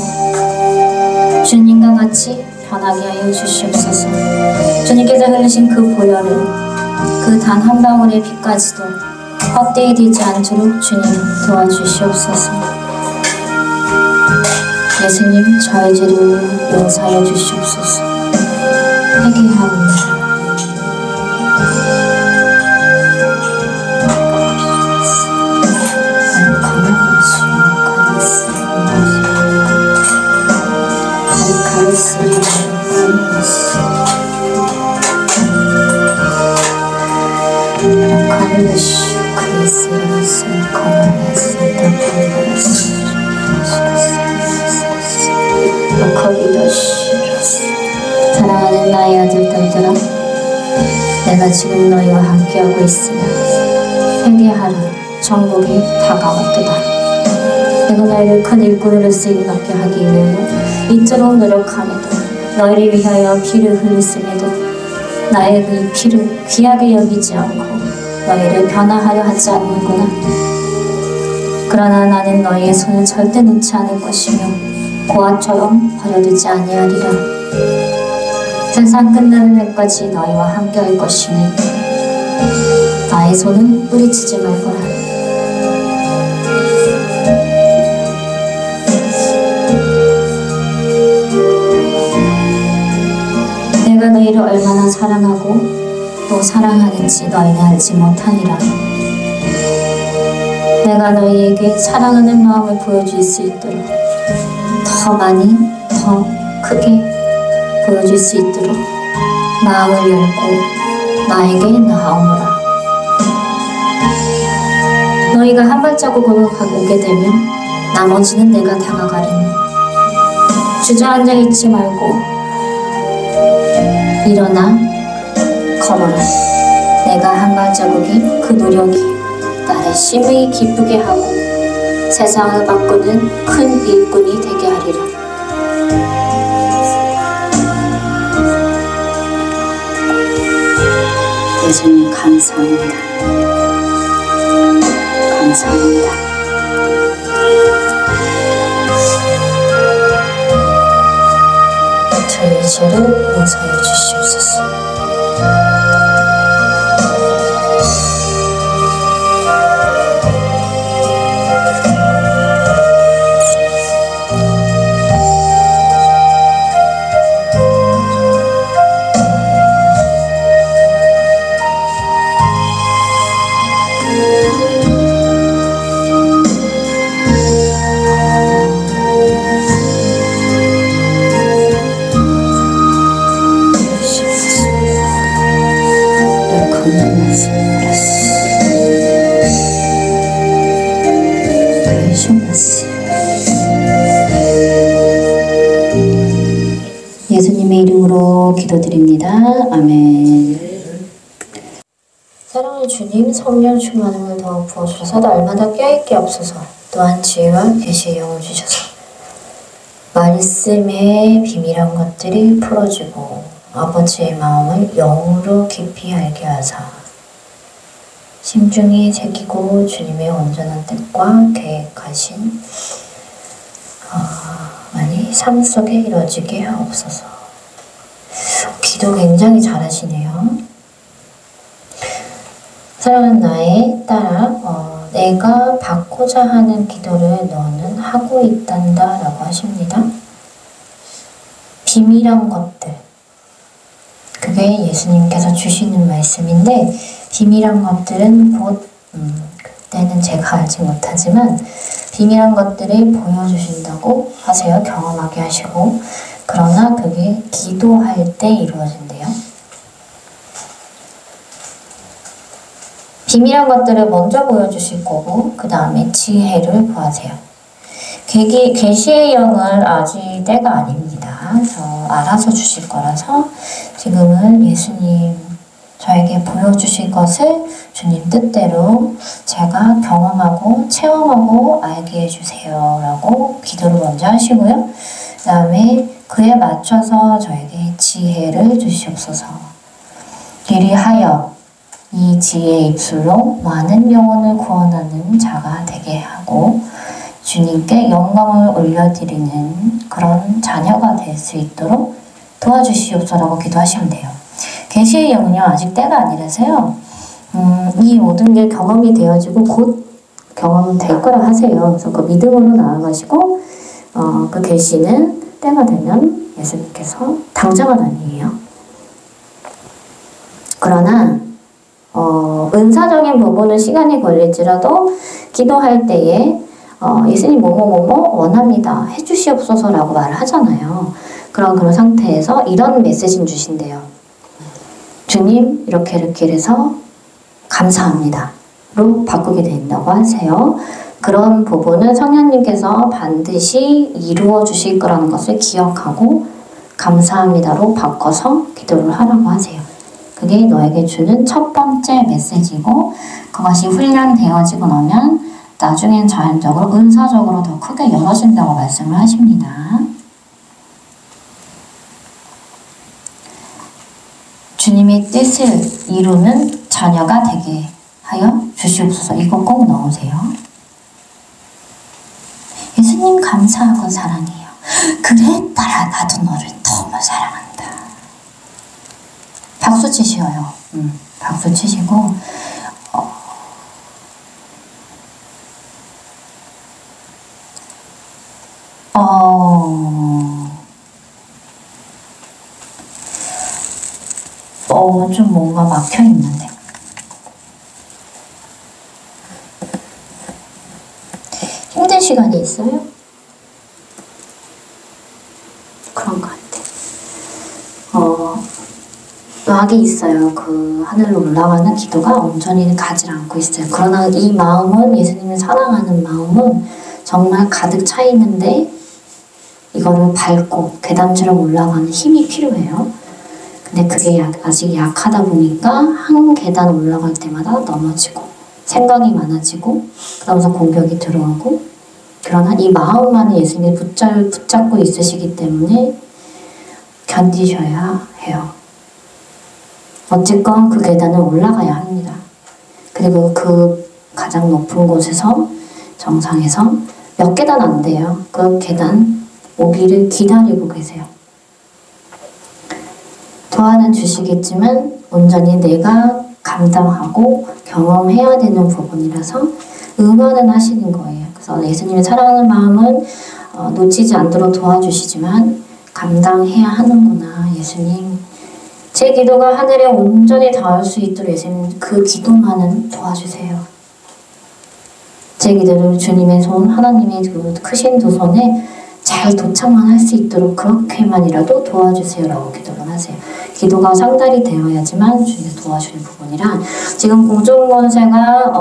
주님과 같이 변하게 하여 주시옵소서. 주님께서 흘리신 그 보혈을 그 단 한 방울의 피까지도 헛되이 되지 않도록 주님 도와주시옵소서. 예수님, 저의 죄를 용서하여 주시옵소서. 회개합니다. 사랑하는 나의 아들딸들아, 내가 지금 너희와 함께하고 있으며 회개하라. 천국이 다가왔도다. 내가 너희를 큰 일꾼으로 쓰임받게 하기 위하여 이토록 노력함에도 너희를 위하여 피를 흘렸음에도 나의 그 피를 귀하게 여기지 않고 너희를 변화하려 하지 않는구나. 그러나 나는 너희의 손을 절대 놓지 않을 것이며 고아처럼 버려두지 아니하리라. 세상 끝나는 날까지 너희와 함께할 것이니 나의 손은 뿌리치지 말거라. 내가 너희를 얼마나 사랑하고 또 사랑하는지 너희는 알지 못하니라. 내가 너희에게 사랑하는 마음을 보여줄 수 있도록 더 많이 더 크게 보여줄 수 있도록 마음을 열고 나에게 나아오너라. 너희가 한 발자국으로 오게 되면 나머지는 내가 다가가리니 주저앉아 있지 말고 일어나 걸어라. 내가 한 발자국이 그 노력이 나를 심히 기쁘게 하고 세상을 바꾸는 큰 일꾼이 되게 하리라. 예수님, 감사합니다. 감사합니다. 저희 죄를 용서해 주시옵소서. 예수님의 이름으로 기도드립니다. 아멘. 사랑하는 주님, 성령 충만함을 더욱 부어주셔서 날마다 깨어있게 없어서 또한 지혜와 계시의 영을 주셔서 말씀의 비밀한 것들이 풀어지고 아버지의 마음을 영으로 깊이 알게 하사 심중히 새기고 주님의 온전한 뜻과 계획하신 많이 삶 속에 이루어지게 하옵소서. 기도 굉장히 잘하시네요. 사랑하는 나의 딸아, 내가 받고자 하는 기도를 너는 하고 있단다 라고 하십니다. 비밀한 것들, 그게 예수님께서 주시는 말씀인데, 비밀한 것들은 곧 그때는 제가 알지 못하지만 비밀한 것들을 보여주신다고 하세요. 경험하게 하시고. 그러나 그게 기도할 때 이루어진대요. 비밀한 것들을 먼저 보여주실 거고 그 다음에 지혜를 구하세요. 계시의 영을 아직 때가 아닙니다. 알아서 주실 거라서 지금은 예수님 저에게 보여주실 것을 주님 뜻대로 제가 경험하고 체험하고 알게 해주세요 라고 기도를 먼저 하시고요. 그 다음에 그에 맞춰서 저에게 지혜를 주시옵소서. 이리하여 이 지혜의 입술로 많은 영혼을 구원하는 자가 되게 하고 주님께 영광을 올려드리는 그런 자녀가 될 수 있도록 도와주시옵소서라고 기도하시면 돼요. 계시의 영은요 아직 때가 아니라서요. 이 모든 게 경험이 되어지고 곧 경험될 거라 하세요. 그래서 그 믿음으로 나아가시고 그 계시는 때가 되면 예수님께서 당장은 아니에요. 그러나 은사적인 부분은 시간이 걸릴지라도 기도할 때에 예수님 뭐뭐뭐뭐 원합니다. 해주시옵소서라고 말을 하잖아요. 그런 상태에서 이런 메시지는 주신대요. 주님 이렇게 해서 감사합니다. 로 바꾸게 된다고 하세요. 그런 부분은 성령님께서 반드시 이루어 주실 거라는 것을 기억하고 감사합니다로 바꿔서 기도를 하라고 하세요. 그게 너에게 주는 첫 번째 메시지고 그것이 훈련되어지고 나면 나중엔 자연적으로 은사적으로 더 크게 열어진다고 말씀을 하십니다. 주님의 뜻을 이루는 자녀가 되게 하여 주시옵소서. 이거 꼭 넣으세요. 예수님 감사하고 사랑해요. 그래 딸아 나도 너를 너무 사랑한다. 박수 치셔요. 박수 치시고 좀 뭔가 막혀 있는데. 힘든 시간이 있어요? 그런 것 같아. 막이 있어요. 그 하늘로 올라가는 기도가 온전히 가지 않고 있어요. 그러나 이 마음은 예수님을 사랑하는 마음은 정말 가득 차 있는데 이거를 밟고 계단처럼 올라가는 힘이 필요해요. 근데 그게 아직 약하다 보니까 한 계단 올라갈 때마다 넘어지고 생각이 많아지고 그러면서 공격이 들어오고 그러나 이 마음만은 예수님이 붙잡고 있으시기 때문에 견디셔야 해요. 어쨌건 그 계단을 올라가야 합니다. 그리고 그 가장 높은 곳에서 정상에서 몇 계단 안 돼요. 그 계단 오기를 기다리고 계세요. 도와는 주시겠지만 온전히 내가 감당하고 경험해야 되는 부분이라서 응원은 하시는 거예요. 그래서 예수님을 사랑하는 마음은 놓치지 않도록 도와주시지만 감당해야 하는구나. 예수님 제 기도가 하늘에 온전히 닿을 수 있도록 예수님 그 기도만은 도와주세요. 제 기도를 주님의 손, 하나님의 그 크신 두 손에 잘 도착만 할 수 있도록 그렇게만이라도 도와주세요 라고 기도를 하세요. 기도가 상달이 되어야지만 주님이 도와주는 부분이라 지금 공중권세가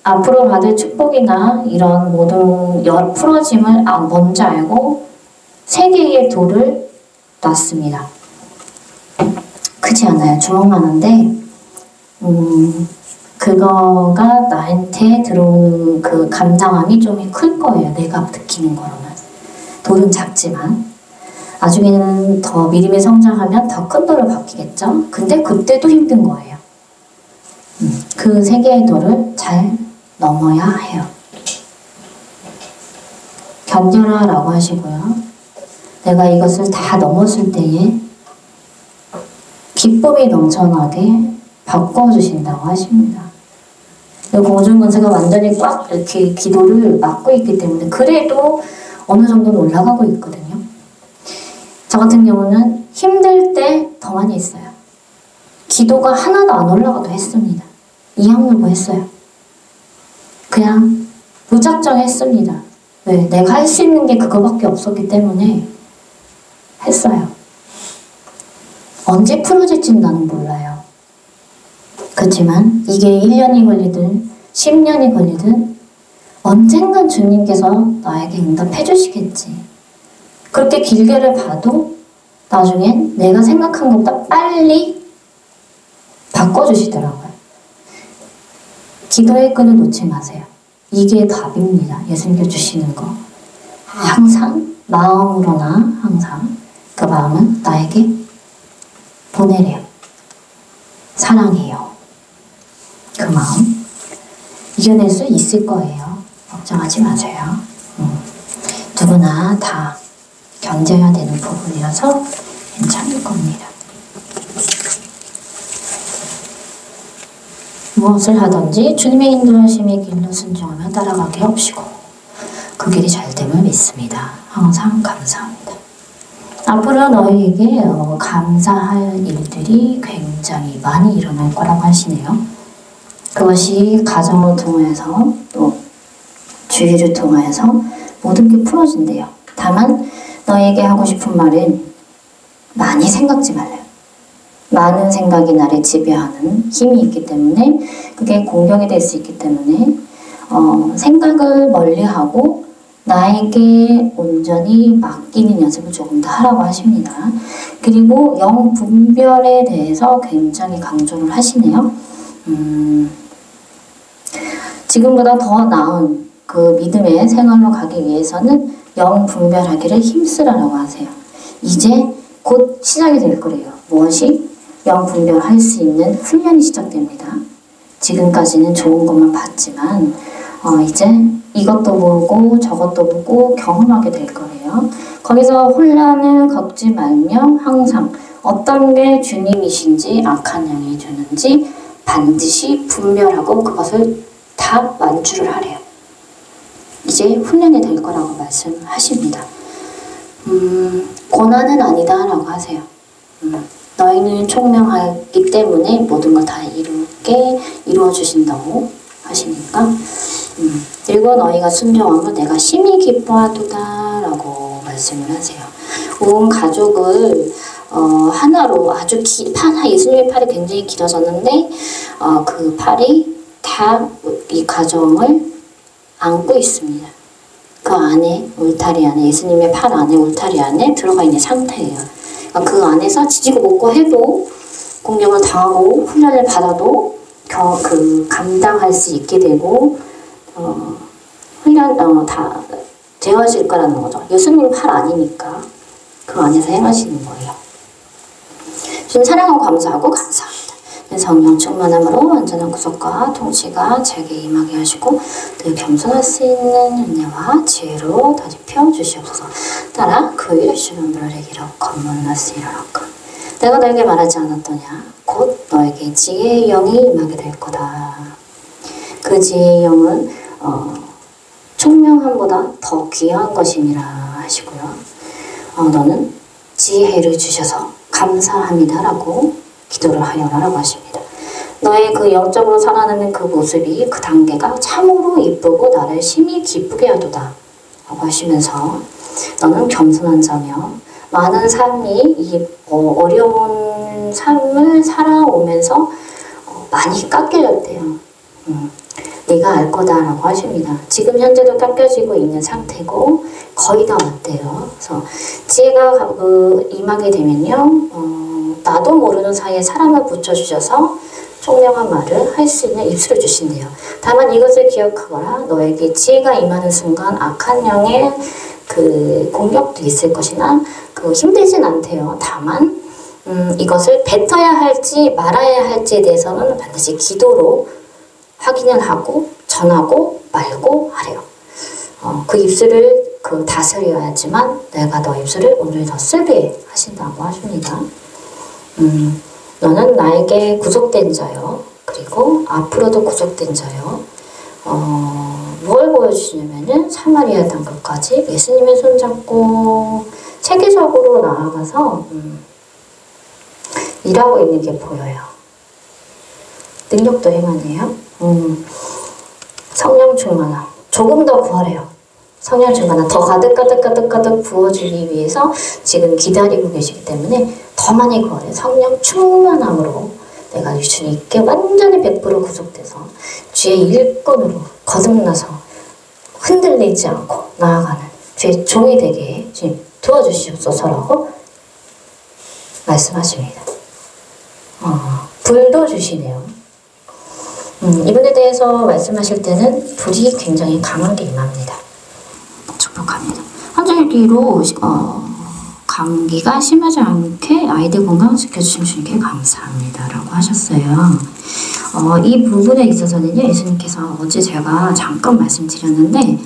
앞으로 받을 축복이나 이런 모든 풀어짐을 먼저 알고 세 개의 돌을 놨습니다. 크지 않아요. 주먹만한데 그거가 나한테 들어오는 그 감당함이 좀 클 거예요. 내가 느끼는 거로는. 돌은 작지만 나중에는 더 믿음이 성장하면 더 큰 돌을 바뀌겠죠. 근데 그때도 힘든 거예요. 그 세 개의 돌을 잘 넘어야 해요. 견뎌라 라고 하시고요. 내가 이것을 다 넘었을 때에 기쁨이 넘쳐나게 바꿔주신다고 하십니다. 공중근세가 완전히 꽉 이렇게 기도를 막고 있기 때문에 그래도 어느 정도는 올라가고 있거든요. 저 같은 경우는 힘들 때 더 많이 했어요. 기도가 하나도 안 올라가도 했습니다. 이악물고 했어요. 그냥 무작정 했습니다. 왜? 내가 할 수 있는 게 그거밖에 없었기 때문에 했어요. 언제 풀어질지는 나는 몰라요. 그렇지만 이게 1년이 걸리든 10년이 걸리든 언젠간 주님께서 나에게 응답해 주시겠지. 그렇게 길게를 봐도 나중엔 내가 생각한 것보다 빨리 바꿔주시더라고요. 기도의 끈을 놓지 마세요. 이게 답입니다. 예수님께 주시는 거. 항상 마음으로나 항상 그 마음은 나에게 보내래요. 사랑해요. 그 마음 이겨낼 수 있을 거예요. 걱정하지 마세요. 누구나 다 견뎌야 되는 부분이라서 괜찮을 겁니다. 무엇을 하든지 주님의 인도하심의 길로 순종하며 따라가게 하옵시고 그 길이 잘 됨을 믿습니다. 항상 감사합니다. 앞으로 너희에게 감사할 일들이 굉장히 많이 일어날 거라고 하시네요. 그것이 가정을 통해서 또 주의를 통해서 모든 게 풀어진대요. 다만 너희에게 하고 싶은 말은 많이 생각지 말래요. 많은 생각이 나를 지배하는 힘이 있기 때문에 그게 공격이 될 수 있기 때문에 생각을 멀리하고 나에게 온전히 맡기는 연습을 조금 더 하라고 하십니다. 그리고 영분별에 대해서 굉장히 강조를 하시네요. 지금보다 더 나은 그 믿음의 생활로 가기 위해서는 영분별하기를 힘쓰라고 하세요. 이제 곧 시작이 될 거래요. 무엇이? 영분별할 수 있는 훈련이 시작됩니다. 지금까지는 좋은 것만 봤지만 이제 이것도 보고 저것도 보고 경험하게 될 거예요. 거기서 혼란을 겪지 말며 항상 어떤 게 주님이신지 악한 영이 주는지 반드시 분별하고 그것을 다 완주를 하래요. 이제 훈련이 될 거라고 말씀하십니다. 고난은 아니다 라고 하세요. 너희는 총명하기 때문에 모든 걸 다 이루어 주신다고 하시니까 그리고 너희가 순종하면 내가 심히 기뻐하도다 라고 말씀을 하세요. 온 가족을 하나로 아주 예수님의 팔이 굉장히 길어졌는데 그 팔이 다 이 가정을 안고 있습니다. 그 안에 울타리 안에 예수님의 팔 안에 울타리 안에 들어가 있는 상태예요. 그 안에서 지지고 볶고 해도 공격을 당하고 훈련을 받아도 감당할 수 있게 되고 훈련 다 되어질 거라는 거죠. 예수님 팔 아니니까 그 안에서 행하시는 거예요. 지금 사랑하고 감사하고 감사합니다. 성령 충만함으로 완전한 구속과 통치가 제게 임하게 하시고 늘 겸손할 수 있는 은혜와 지혜로 다집혀 주시옵소서. 따라 그 일을 주는 너에게로 건물났으리로까. 내가 너에게 말하지 않았더냐? 곧 너에게 지혜의 영이 임하게 될 거다. 그 지혜의 영은 총명함보다 더 귀한 것이니라 하시고요. 너는 지혜를 주셔서 감사합니다 라고 기도를 하여라라고 하십니다. 너의 그 영적으로 살아가는 그 모습이 그 단계가 참으로 이쁘고 나를 심히 기쁘게 하도다 라고 하시면서 너는 겸손한 자며 많은 삶이 이 어려운 삶을 살아오면서 많이 깎여졌대요. 네가 알 거다라고 하십니다. 지금 현재도 깎여지고 있는 상태고 거의 다 왔대요. 그래서 지혜가 임하게 되면요. 나도 모르는 사이에 사람을 붙여주셔서 총명한 말을 할 수 있는 입술을 주신대요. 다만 이것을 기억하거라. 너에게 지혜가 임하는 순간 악한 영의 그 공격도 있을 것이나 힘들진 않대요. 다만 이것을 뱉어야 할지 말아야 할지에 대해서는 반드시 기도로 확인을 하고 전하고 말고 하래요. 그 입술을 다스려야지만 내가 너 입술을 온전히 더 쓰게 하신다고 하십니다. 너는 나에게 구속된 자요. 그리고 앞으로도 구속된 자요. 뭘 보여주시냐면은 사마리아 땅끝까지 예수님의 손잡고 체계적으로 나아가서 일하고 있는 게 보여요. 능력도 행하네요. 성령 충만함. 조금 더 구하래요. 성령 충만함. 더 가득 부어주기 위해서 지금 기다리고 계시기 때문에 더 많이 구하래요. 성령 충만함으로 내가 주님께 완전히 100% 구속돼서 주의 일꾼으로 거듭나서 흔들리지 않고 나아가는 주의 종이 되게 주님 도와주시옵소서라고 말씀하십니다. 불도 주시네요. 이분에 대해서 말씀하실 때는 불이 굉장히 강하게 임합니다. 축복합니다. 환절기로 감기가 심하지 않게 아이들 건강 지켜주신 주님께 감사합니다 라고 하셨어요. 이 부분에 있어서는요, 예수님께서 어제 제가 잠깐 말씀드렸는데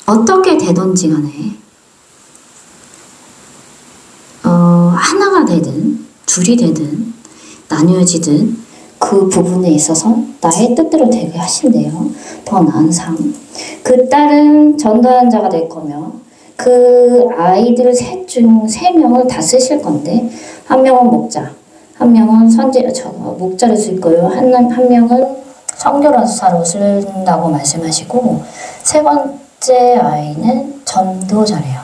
어떻게 되든지 간에 하나가 되든 둘이 되든 나뉘어지든 그 부분에 있어서 나의 뜻대로 되게 하신대요. 더 나은 삶. 그 딸은 전도한 자가 될 거며 그 아이들 셋 중 3명을 다 쓰실 건데 한 명은 목자, 한 명은 목자를 쓸 거예요. 한 명은 선교사로 쓴다고 말씀하시고 세 번째 아이는 전도자래요.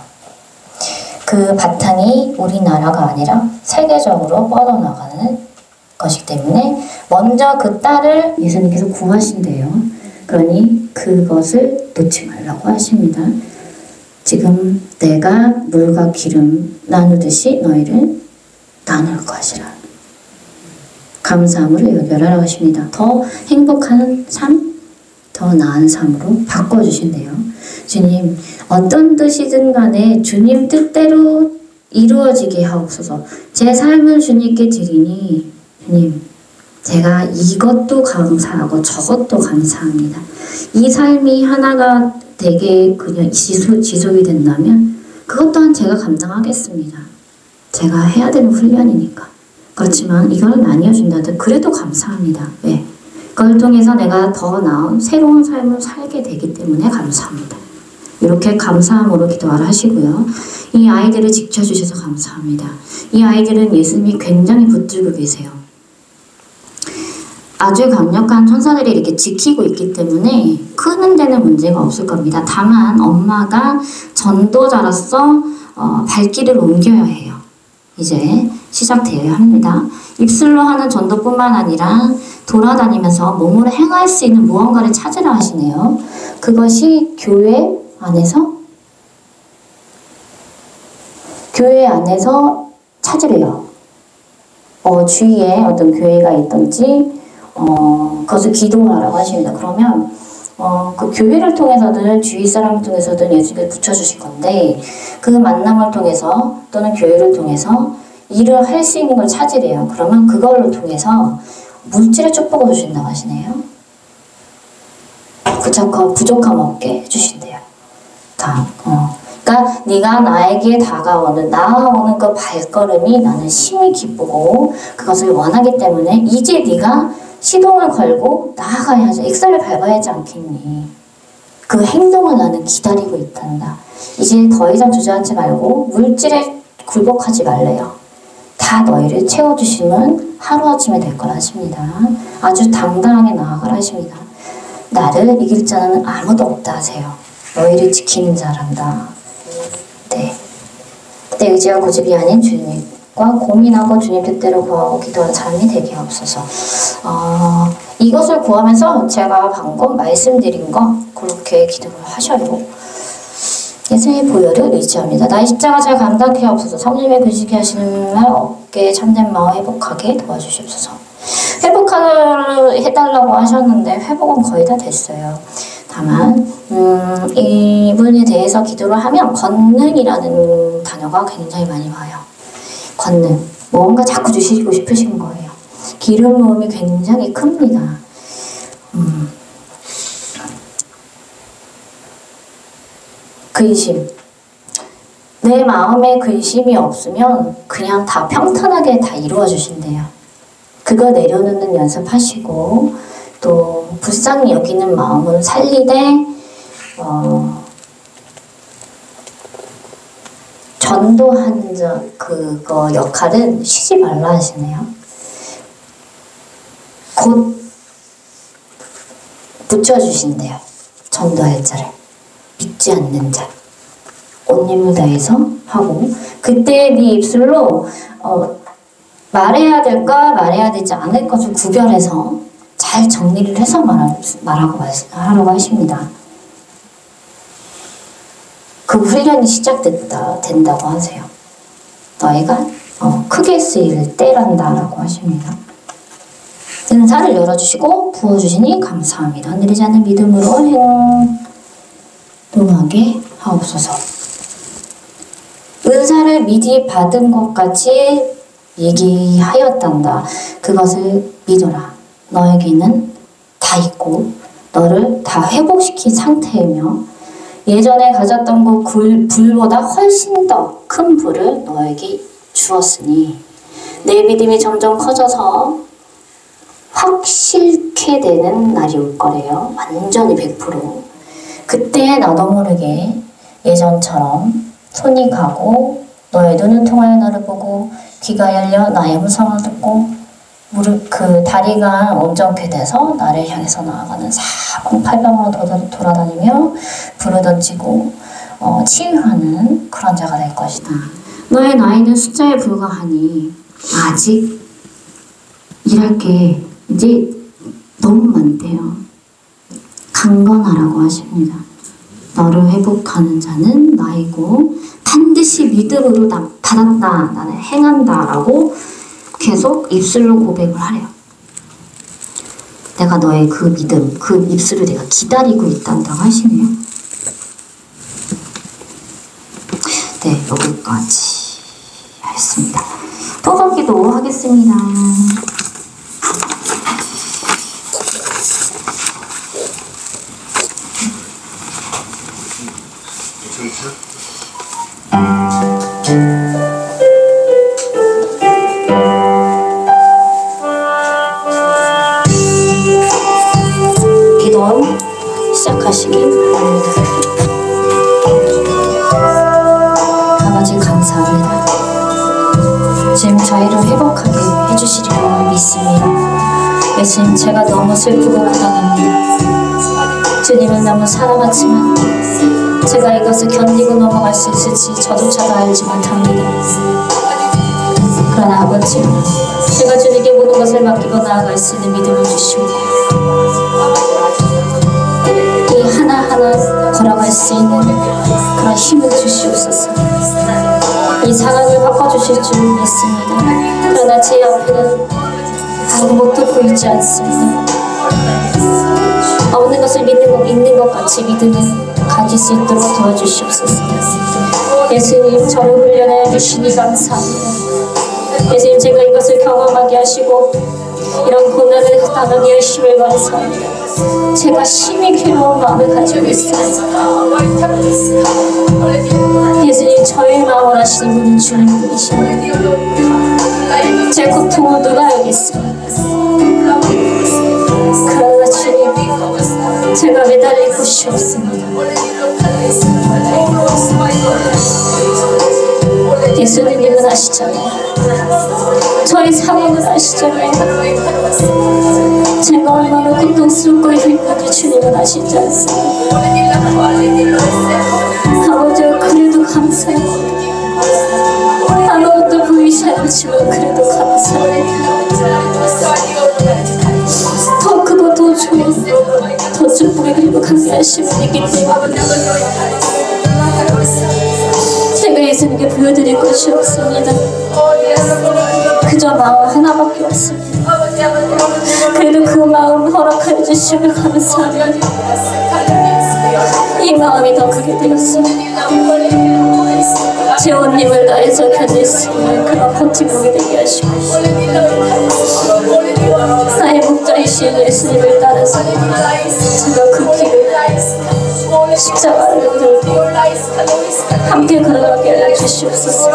그 바탕이 우리나라가 아니라 세계적으로 뻗어나가는 것이기 때문에 먼저 그 딸을 예수님께서 구하신대요. 그러니 그것을 놓지 말라고 하십니다. 지금 내가 물과 기름 나누듯이 너희를 나눌 것이라. 감사함으로 여겨라라고 하십니다. 더 행복한 삶, 더 나은 삶으로 바꿔주신대요. 주님, 어떤 뜻이든 간에 주님 뜻대로 이루어지게 하옵소서. 제 삶을 주님께 드리니 주님, 제가 이것도 감사하고 저것도 감사합니다. 이 삶이 하나가 되게 그냥 지속이 된다면 그것 또한 제가 감당하겠습니다. 제가 해야 되는 훈련이니까. 그렇지만 이걸 나뉘어준다든 그래도 감사합니다. 왜? 그걸 통해서 내가 더 나은 새로운 삶을 살게 되기 때문에 감사합니다. 이렇게 감사함으로 기도를 하시고요. 이 아이들을 지켜주셔서 감사합니다. 이 아이들은 예수님이 굉장히 붙들고 계세요. 아주 강력한 천사들이 이렇게 지키고 있기 때문에 크는 데는 문제가 없을 겁니다. 다만 엄마가 전도자로서 발길을 옮겨야 해요. 이제 시작되어야 합니다. 입술로 하는 전도뿐만 아니라 돌아다니면서 몸으로 행할 수 있는 무언가를 찾으라 하시네요. 그것이 교회 안에서 찾으래요. 주위에 어떤 교회가 있든지 그것을 기도하라고 하십니다. 그러면 그 교회를 통해서든 주위 사람을 통해서든 예수님을 붙여주실 건데 그 만남을 통해서 또는 교회를 통해서 일을 할 수 있는 걸 찾으래요. 그러면 그걸로 통해서 물질의 축복을 주신다고 하시네요. 부족함 없게 해주신대요. 그러니까 네가 나에게 나아오는 그 발걸음이 나는 심히 기쁘고 그것을 원하기 때문에 이제 네가 시동을 걸고 나아가야지. 엑셀을 밟아야 하지 않겠니? 그 행동을 나는 기다리고 있단다. 이제 더 이상 주저앉지 말고 물질에 굴복하지 말래요. 다 너희를 채워주시면 하루아침에 될 거라 하십니다. 아주 당당하게 나아가라 하십니다. 나를 이길 자는 아무도 없다 하세요. 너희를 지키는 자란다. 네. 내 의지와 고집이 아닌 주님과 고민하고 주님 뜻대로 구하고 기도하는 삶이 되게 하옵소서. 이것을 구하면서 제가 방금 말씀드린 거 그렇게 기도를 하셔요. 예수님의 보혈을 의지합니다. 나의 십자가 잘 감당케 하옵소서. 성령의 글씨게 하시는 말 어깨 참된 마음 회복하게 도와주시옵소서. 회복을 해달라고 하셨는데 회복은 거의 다 됐어요. 다만 이분에 대해서 기도를 하면 권능이라는 단어가 굉장히 많이 와요. 권능. 뭔가 자꾸 주시고 싶으신 거예요. 기름 부음이 굉장히 큽니다. 근심. 내 마음에 근심이 없으면 그냥 다 평탄하게 다 이루어 주신대요. 그거 내려놓는 연습하시고 또 불쌍히 여기는 마음은 살리되 전도하는 그거 역할은 쉬지 말라 하시네요. 곧 붙여주신대요. 전도할 자를. 믿지 않는 자. 온 힘을 다해서 하고 그때 네 입술로 말해야 될까 말해야 되지 않을 것을 구별해서 잘 정리를 해서 하라고 하십니다. 그 훈련이 된다고 하세요. 너희가 크게 쓰일 때란다라고 하십니다. 은사를 열어주시고 부어주시니 감사합니다. 흔들리지 않는 믿음으로 행동하게 하옵소서. 은사를 미리 받은 것 같이 얘기하였단다. 그것을 믿어라. 너에게는 다 있고 너를 다 회복시킨 상태이며 예전에 가졌던 그 불보다 훨씬 더 큰 불을 너에게 주었으니 내 믿음이 점점 커져서 확실케 되는 날이 올 거래요. 완전히 100%. 그때 나도 모르게 예전처럼 손이 가고 너의 눈은 통하여 나를 보고 귀가 열려 나의 음성을 듣고 다리가 온전케 돼서 나를 향해서 나아가는 사방팔방으로 돌아다니며 불을 던지고 치유하는 그런 자가 될 것이다. 너의 나이는 숫자에 불과하니 아직 일할 게 이제 너무 많대요. 강건하라고 하십니다. 너를 회복하는 자는 나이고 반드시 믿음으로 받았다. 나는 행한다. 라고 계속 입술로 고백을 하래요. 내가 너의 그 믿음, 그 입술을 내가 기다리고 있단다고 하시네요. 네, 여기까지 하겠습니다. 토박기도 하겠습니다. 기도 시작하시기 바랍니다. 아버지 감사합니다. 지금 저희를 회복하게 해주시리라 믿습니다. 예수님 제가 너무 슬프고 고단합니다. 주님은 너무 사랑하지만 제가 이것을 견디고 넘어갈 수 있을지 저조차도 알지 못합니다. 그러나 아버지 제가 주님께 모든 것을 맡기고 나아갈 수 있는 믿음을 주시고 이 하나하나 걸어갈 수 있는 그런 힘을 주시옵소서. 이 상황을 바꿔주실 줄 믿습니다. 그러나 제 옆에는 아무것도 보이지 않습니다. 없는 것을 있는 것 같이 믿음을 가질 수 있도록 도와주시옵소서. 예수님 저를 훈련해 주시니 감사합니다. 예수님 제가 이것을 경험하게 하시고 이런 고난을 당하게 하심을 감사합니다. 제가 심히 괴로운 마음을 가지고 있습니다. 예수님 저의 마음을 아시는 분은 주님뿐이십니다. 제 고통을 누가 알겠습니까? 그러나 주님 제가 매달릴 곳이 없습니다. 예수님은 아시잖아요. 저의 상황을 아시잖아요. 제가 얼마나 고통스럽고 힘든지 주님은 아시지 않습니까? 아버지가 그래도 감사해요. 아무것도 보이지 않지만 그래도 감사해요. 더 크고 더 좋은 더 축복의 그리고 강렬하신 분이기 때문에 제가 예수님께 보여드릴 것이 없습니다. 그저 마음 하나밖에 없습니다. 그래도 그 마음 허락하여 주시면 감사합니다. 이 마음이 더 크게 되었습니다. 제 온 힘을 다해서 견딜 수 있는 그런 버팀목이 되게 하시고 나의 목자이신 예수님을 따라서 제가 그 길을 십자가를 들고 함께 걸어가게 하여 주시옵소서.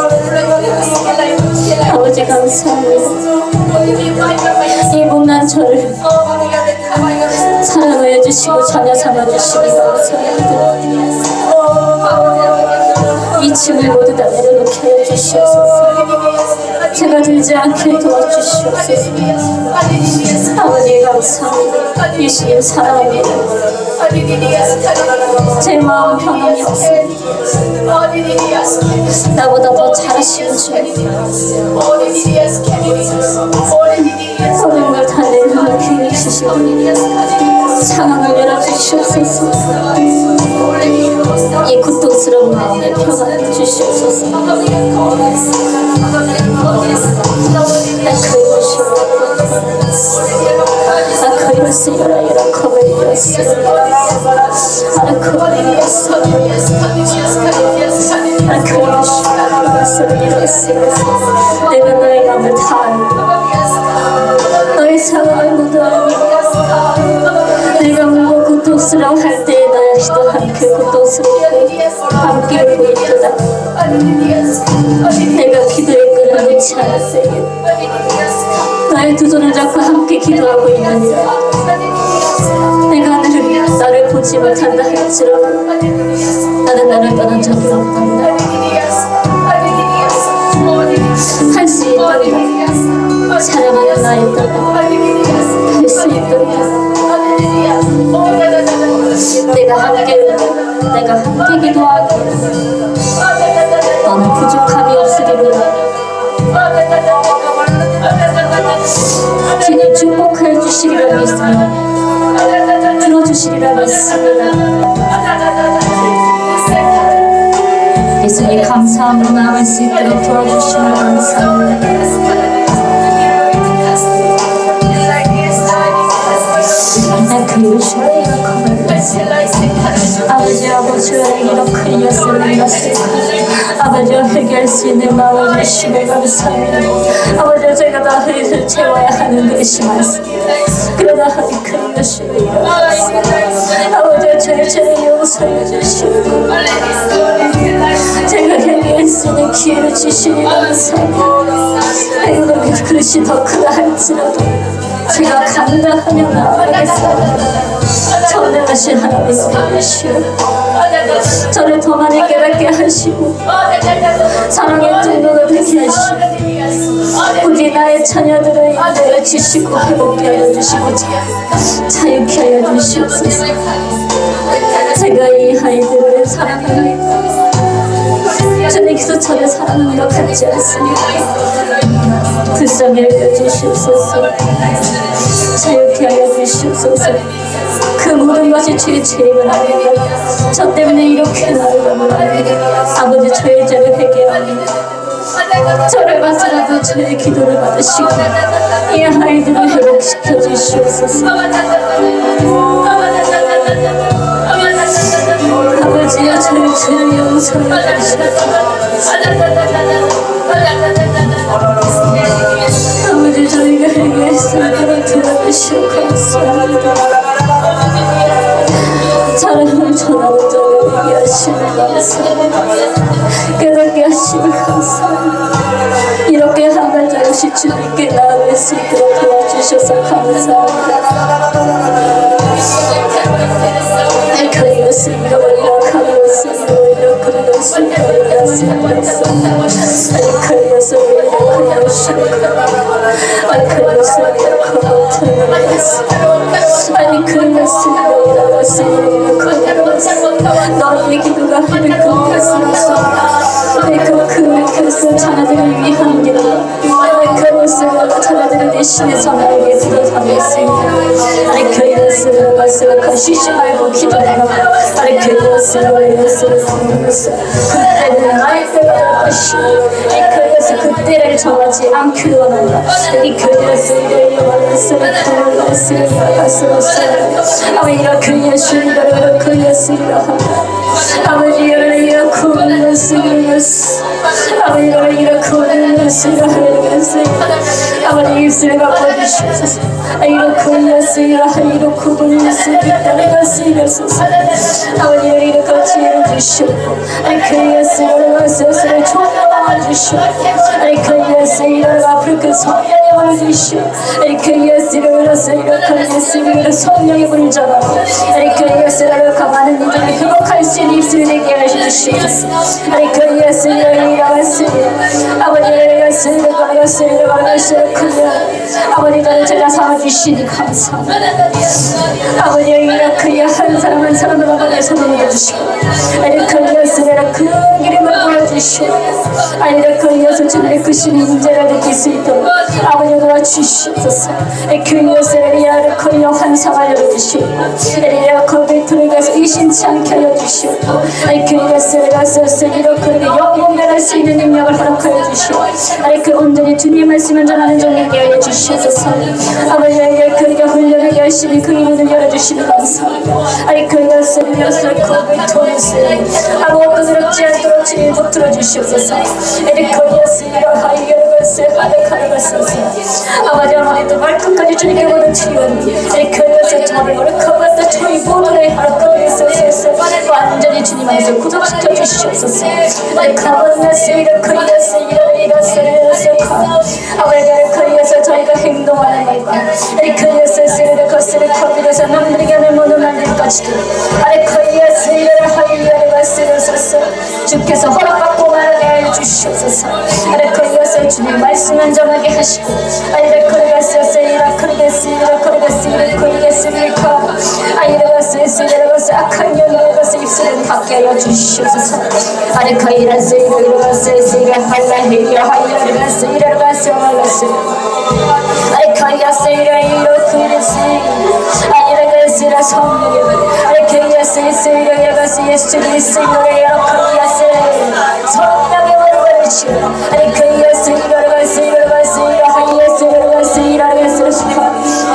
아버지 감사합니다. 이 못난 저를 사랑하여 주시고 자녀 삼아 주시기 감사합니다. 이 짐을 모두 다 내려놓게 하여 주시옵소서. 제가 들지 않게 도와주시옵소서. 아버지 감사합니다. 예수님 사랑합니다. 제 마음 변함이 없습니다. 나보다 더 잘하시는 주님, 모든 걸 다 내려놓게 해주시고 상황을 열어주시옵소서. 이 고통스러운 마음에 평안을 주시옵소서. 내가 너의 마음을 다 알고 너의 상황을 모두 알고 내가 무엇 고통스러워할 때에 나 역시도 함께 고통스럽고 함께 울고 있도다. 내가 기도의 끈을 놓지 않을 때에 나의 두 손을 잡고 함께 기도하고 있느니라. 내가 나를 보지 못한다 할지라도 나는 나를 떠난 적이 없단다. 할 수 있단다. 사랑하는 나 있단다. 할 수 있단다. 내가 함께 기도하고 너는 부족함이 없으리로다. 주님 축복하여 주시리라 믿습니다. 들어주시리라 믿습니다. 예수님 감사함으로 나아갈 수 있도록 도와주시면 감사합니다. 나 그리고 주의 약함을 아버지와 이렇게 이었으니 아버지와 회개할 수 있는 마음을 주시며 감사합니다. 아버지와 제가 다 회개를 채워야 하는 것이 많습니다. 그러나 하니 큰 것이 일어났습니다. 아버지와 저의 죄를 용서해 주시고 제가 회개할 수 있는 기회를 주시니 감사합니다. 아이고 그릇이 더 크다 할지라도 제가 감당하며 나아가겠습니다. 전능하신 하나님 되시오. 저를 더 많이 깨닫게 하시고 사랑의 통로가 되게 하시고 부디 나의 자녀들을 인도해 주시고 회복케 하여 주시고 자유케 하여 주시옵소서. 제가 이 아이들을 사랑합니다. 주님께서 저를 사랑하는 것 같지 않습니다. 불쌍히 여겨주시옵소서. 자유케 하여 주시옵소서. 그 모든 것이 주의 죄임을 압니다. 저 때문에 이렇게 나를 넘어갑니다. 아버지 저의 죄를 회개합니다. 저를 봐서라도 저의 기도를 받으시고 이 아이들을 회복시켜 주시옵소서. 아버지여 저의 죄를 용서해 주시옵소서. 아버지 저희가 회개했으므로 들어주시오. 감사합니다. 사랑을 전하고 저를 얘기하시는 감사합니다. 깨닫게 하시니 감사합니다. 이렇게 한 가지 주님께 나아갈 수 있도록 도와주셔서 감사합니다. 그리웠으며 이렇게 그리웠으며 너의 기도가 하늘 끝났어. 그 자녀들을 위한 기도 그것을 자녀들을 대신해서 나에게 들어가겠습니다. 그것을 가시지 말고 기도하라. 그것을 그때는 나의 때가 될 것이고 그것을 그때를 정하지 않기를 원한다. 아버지 이렇게 예수님을 그렸으리라 한다. 아버지 이렇게 아버지 이렇게 아버지 입술을 바꿔주시옵소서. 이렇게 예수여 이렇게 보낼 수 있다는 것을 이루소서. 아버지여 이렇게 지혜를 주시옵고 그 예수여 스스로 총명함을 주시옵고 그 예수여 앞으로 그 성령의 불을 주시옵고 그 예수로서 이렇게 예수로 성령의 불을 전하고 그 예수로 많은 이들이 회복할 수 있는 입술을 내게 해주시옵소서. 그 예수여 일어났으니 아버지여 예수를 아버지가 제가 삼아주시니 감사합니다. 아버지여 이렇게 한 사람 한 사람을 아버지의 손을 넣어주시고 그 예수를 그 기름을 부어주시고 그 예수 주님의 그 신의 인재를 느낄 수 있도록 아버지 도와주시옵소서. 그 예수를 이렇게 환상을 열어주시고 이렇게 들어가서 의심치 않게 하여주시고 그 예수를 스스로 이렇게 영원할 수 있는 능력을 허락하여 주시고 그 온전히 주님의 말씀을 전하는 종에게 하여 주시옵소서. 아버지에게 그에게 훈련을 열심히 그 이름을 열어주시는 감사합니다. 그 예수를 그 통해서 아무것도 두렵지 않도록 주님 붙들어 주시옵소서. 그 예수를 하이여를 하백하는 것소서. 아버지 아무리도 말끝까지 주님께 모든 치료하니 그 예수 저를 머리카락도 저희 모두를 허락하여 주시옵소서. 완전히 주님 안에서 구속시켜 주시옵소서. 가만 예수를 그 예수를 아버지를 그리해서 저희가 행동하는 말과 그 예수를 것을 거기에서 남들에게 하는 모든 말들 것이기 그 예수를 하이여를 말씀하소서. 주께서 허락받고 말하게 해주시옵소서. 그 예수 주님 말씀을 전하게 하시고 그 예수를 그리게 쓰리까 이것을 악한 영의 것을 입술을 닫게 하여 주시옵소서. 그 이것을 할라히여 하이여를 말씀을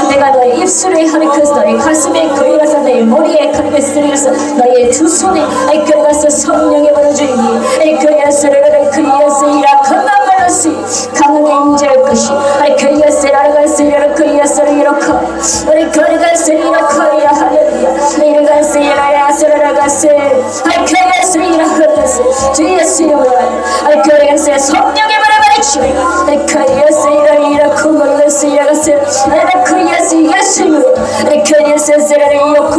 내가 너의 입술에 하리켜서 너의 가슴에 그리워서 너의 머리에 그리겠으리서 너의 두 손에 그리워서 성령의 벌을 주이니 그 예수를 그 예수이라 건강 말로시 강하게 임재할 것이 그 예수라가 쓰리라 그 예수를 이렇게 그리가 쓰리라 그야 할렐루야 이리가 쓰리라 야스라가 쓰 그 예수이라 흘러서 주 예수여 그 예수의 성령의 벌을 받으시오 그 예수이라 이렇게 그리가 쓰 그 예수로 그 예수를 이렇게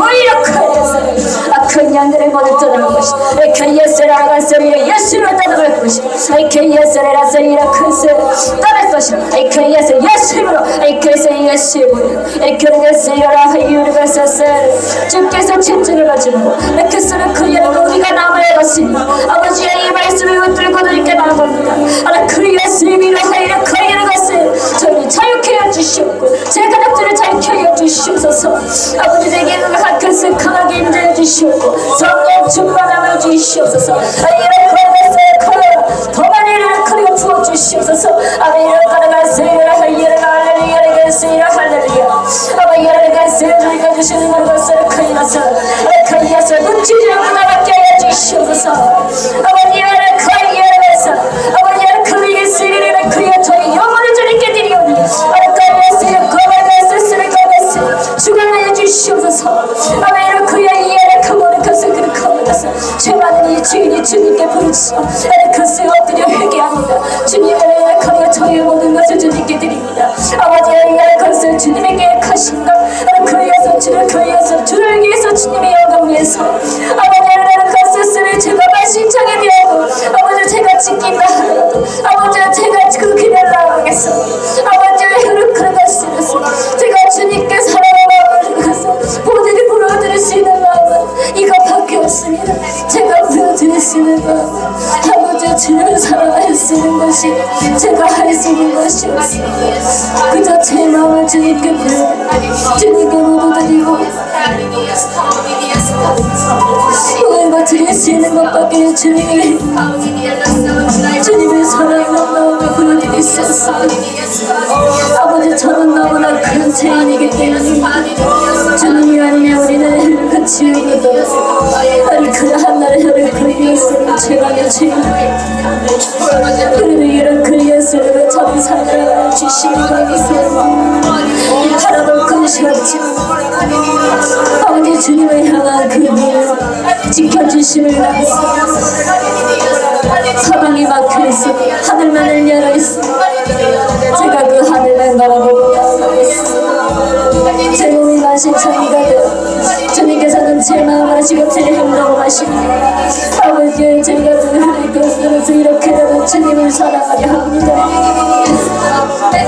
그 양들을 모두 떠나는 것이 그 예수라가 쓰리라 예수로 떠나갈 것이 그 예수라서 이렇게 떠날 것이라 그 예수로 그 예수로 그 예수라 하유르가 썼어. 주께서 채찍을 가지고 그 쓰는 그 예를 우리가 남아야 것이니 아버지의 이 말씀을 붙들고 드리게 나갑니다. 그 예수로 하유르 그 예를 갔어요. 저를 자유케 해주시옵고 제 가족들을 자유케 해주시옵소서. 아버지 내게 한 것을 강하게 인도해 주시옵고 성령 충만함을 주시옵소서. 더 많이 일으켜 부어주시옵소서. 아멘. 가라가세라 하이라 할렐루야 가세라 할렐루야 아멘. 가라가세라 저희가 주시는 것을 크이나서 크이나서 눈치를 나밖에 해주시옵소서. 아버지 크이에서 아버지 크이에 쓰리를 크이에 저희 영혼을 주님께 드리오니 아버지 그만해서 쓰는 것을 주관하여 주시옵소서. 아멘. 그의 이해를 그만한 것을 그렇게 하면서 죄 많은 이 주인이 주님께 부르시오 그것을 엎드려 회개합니다. 주님의 약하여 저의 모든 것을 주님께 드립니다. 아버지의 약것을 주님에게 하신다. 그에서 주를 위해서 주님의 영광을 위해서 아버지의 약것을 제가 말신창에 되어도 아버지 제가 지킨다 하더라도 아버지 제가 그 길을 나가겠어. 아버지의 그런 것을 제가 주님께 사랑의 마음을 가서 모두를 불어드릴 수 있는 마음은 이것밖에 없습니다. 제가 불어드릴 수 있는 마음 아버지 주님을 사랑할 수 있는 것이 제가 할 수 있는 것이 없습니다. 그저 제 마음을 주님께 부여 주님께 모두 드리고 오늘과 드릴 수 있는 것밖에 주님의 사랑하는 마음을 보여드릴 수 없습니다. 아버지 저는 너무나 큰 죄인이기 때문에 주님이 아니면 우리는 그 죄인이고 아니 그 하나를 혀를 그리했으니 죄가는 죄인 그래도 이런 그 예수를 참 사랑하는 주님 주시는 것을 바라볼 것이 없지만 아버지 주님을 향한 그 눈을 지켜주심을 당했어. 사방이 막혀있어. 하늘만을 열어있어. 제가 그 하늘만 바라보고 나아가겠어. 제 몸이 마신 저희가 되어 주님께서는 제 마음을 하시고 제 행동을 하시고 아버지의 제가 흐를 것으로서 이렇게라도 주님을 사랑하려 합니다.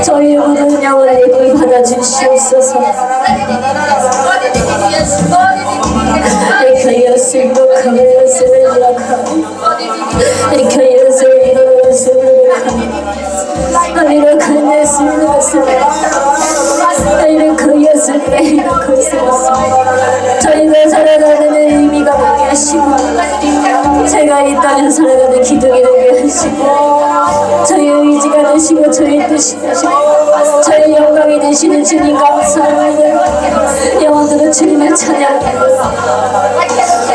저희의 모든 영혼을 입을 받아주시옵소서. 이렇게 예수를 이룩하며 예수를 이룩하며 이렇게 예수를 이룩하며 예수를 이룩하며 이룩하며 예수를 이룩하며 이렇게 예수를 이룩하며 저희가 살아가는 의미가 되게 하시고 제가 이 땅에 살아가는 기둥이 되게 하시고 저희의 의지가 되시고 저희의 뜻이 되시고 저희 영광이 되시는 주님 감사합니다. 영혼들은 주님을 찬양합니다.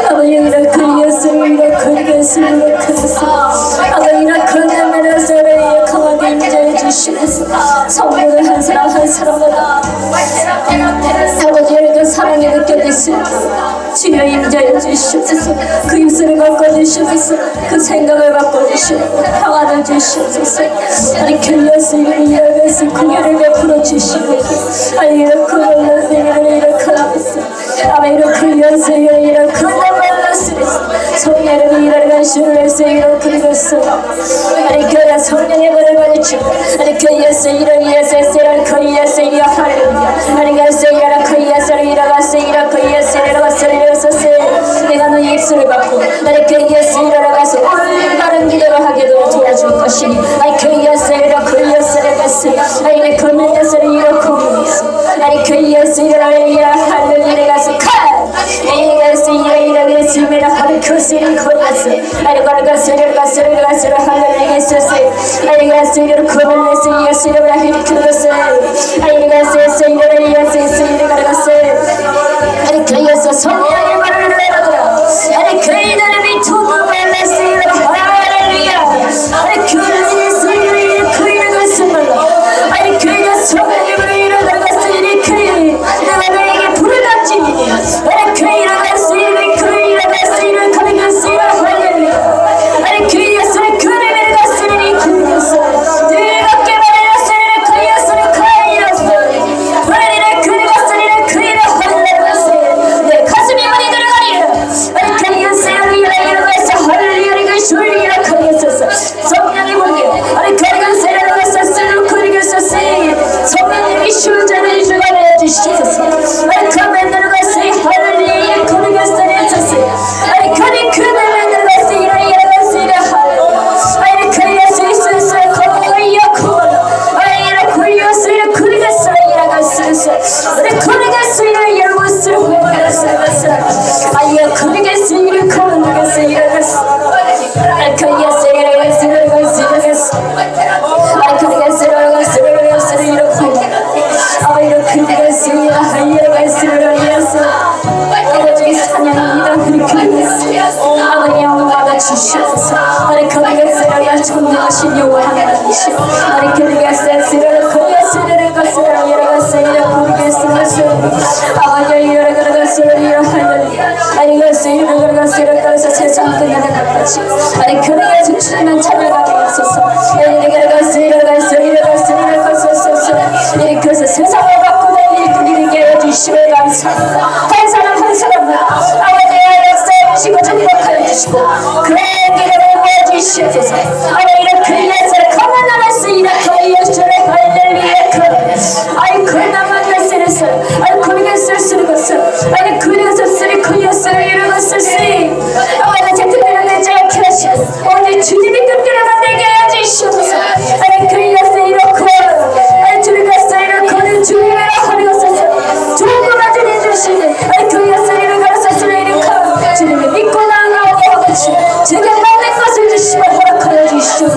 아버지 이렇게 예수를 이렇게 예수를 이렇게 아버지 이렇게 내면에서를 강하게 인정해 주시면서 성도를 한 사람 한 사람마다 아버지 이렇게 사랑이 느껴졌습니다. 주여 인정해 주시옵소서. 그 입술을 바꿔주시옵소서. 그 생각을 바꿔주시옵소서. 평안을 주시옵소서. 이렇게 예수를 이야기해서 공유를 베풀어 주시고 아니 이렇게 예수를 이렇게 하면서 아마 이렇게 예수를 이렇게 성령을 일하는 주를 이렇게 그렸어. 아니 그야 성령의 물을 받으시고 아니 그 예수를 예수를 그 예수를 할렐루야 아니 예수를 그 예수를 일어났어 이렇게 예수를 일어났어 내가 너의 입술을 받고 아니 그 예수를 일어나서 올바른 기도를 하게 도와줄 것이니 아니 그 예수를 그 예수를 갔어 아니 그 예수를 이렇게 아니 그 예수를 할렐루야 가서 이 예수를 이렇게 하는 교수를 걸었어 아니 걸었어 할렐루야 있었어 아니 예수를 그만했어 예수를 일으켰어 아니 예수를 걸었어 아니 그 예수 성령의 말을 내라더라 아니 그 이름이 두놈의 메시를 할렐루야 아니 그 예수를 그 이름을 쓰말라 아니 그 성령의 말을 일어나갔어 이렇게 내가 너에게 불을 던지니 아니 그 이름을 쓰니 그 이름을 쓰니 그 이름을 쓰니 할렐루야 아니 그 예수를 그 이름을 갔으니 그 예수 뜨겁게 말하였으니 그 예수를 그 이름을 하나님의 그 이름을 쓰니 그 이름을 할렐루야 내 가슴이 많이 들어가리라 아니 그 예수를 이름에서 할렐루야 줄리라 그 예수 성령이 보게 아니 그 예수를 갔었으니 그 예수 성령님이 슈자를 주관해 주시옵소서 아니 그 맨날 갔으니 할렐루야 그 예수를 했었어요 아니 그 맨날 갔으니 이러갔으니 아니 그 예수 있었어 거기야 아니 그 예수를 그 예수를 이러갔었어 아니 그 예수를 이러갔어 아니 그 예수를 그 예수 이러갔어 아니 그 예수를 이러갔어 아니 그 예수를 이러고 아버지 이렇게 예수야 이러갔으를 이었어 아버지 사냥입니다 그렇게 아버지 영광 받아주시옵소서 아니 그 예수를 존재하신 영원 하나님이시오 아니 그 예수를 그 예수를 것을 이러갔으리라 그 예수를 아버지 이러갔으리라 할렐루야 아니 예수를 이러갔으리라 그래서 세상 끝나는 것까지 아니 그 예수 주님은 찬양하게 하소서 아니 이러갔으리라 그래서 세상을 바꾸는 일꾼이 해주시면 감사합니다. 한 사람 한 사람마다 아버지의 역사에 주시고 전복하여 주시고 그의 기름을 부어주시옵소서 아니 이렇게 예수를 가만하면서 이렇게 예수를 할렐루야 아니 그 나만 예수를 써 아니 그 예수를 쓰는 것을 아니 그 예수를 쓰니 그 예수를 이루는 것을 쓰니 아버지 제 뜻대로 되지 않게 하시고 오늘 주님이 뜻대로 만들게 해주시옵소서 아니 그 예수를 이렇게 아니 주님의 세일을 주님을 하는 것을 좋은 것만 주시는 아니 그 예수를 가르쳤으니 이렇게 주님을 믿고 나아가고 하듯이 제게 모든 것을 주시며 허락하여 주시옵소서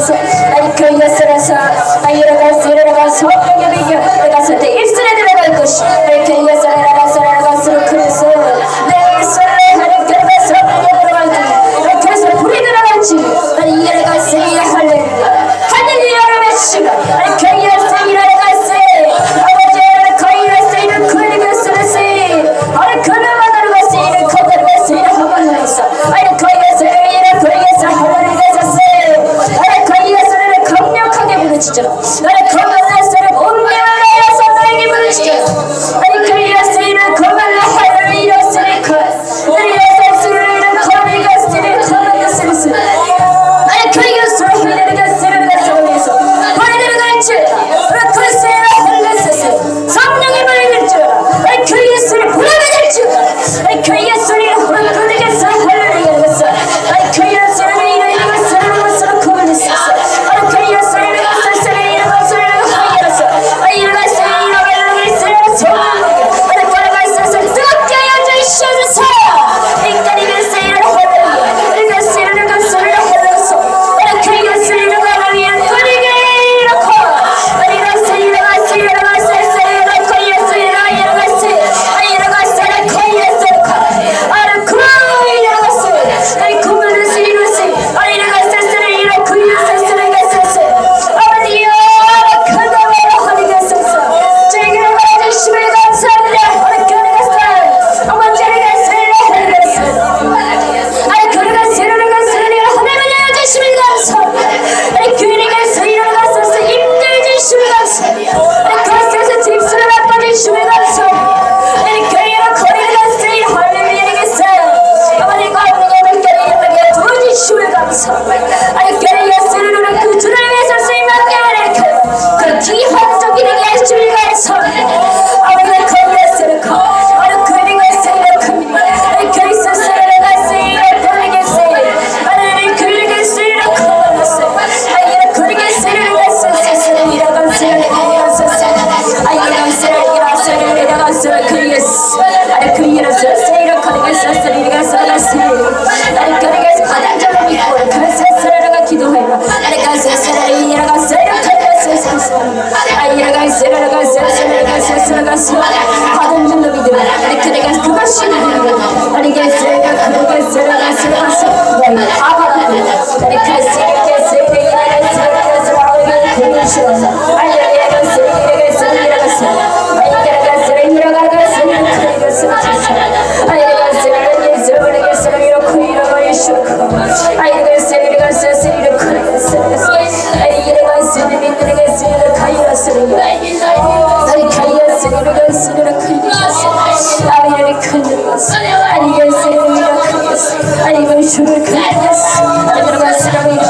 주를 그리겠어. 아버지 사랑합니다.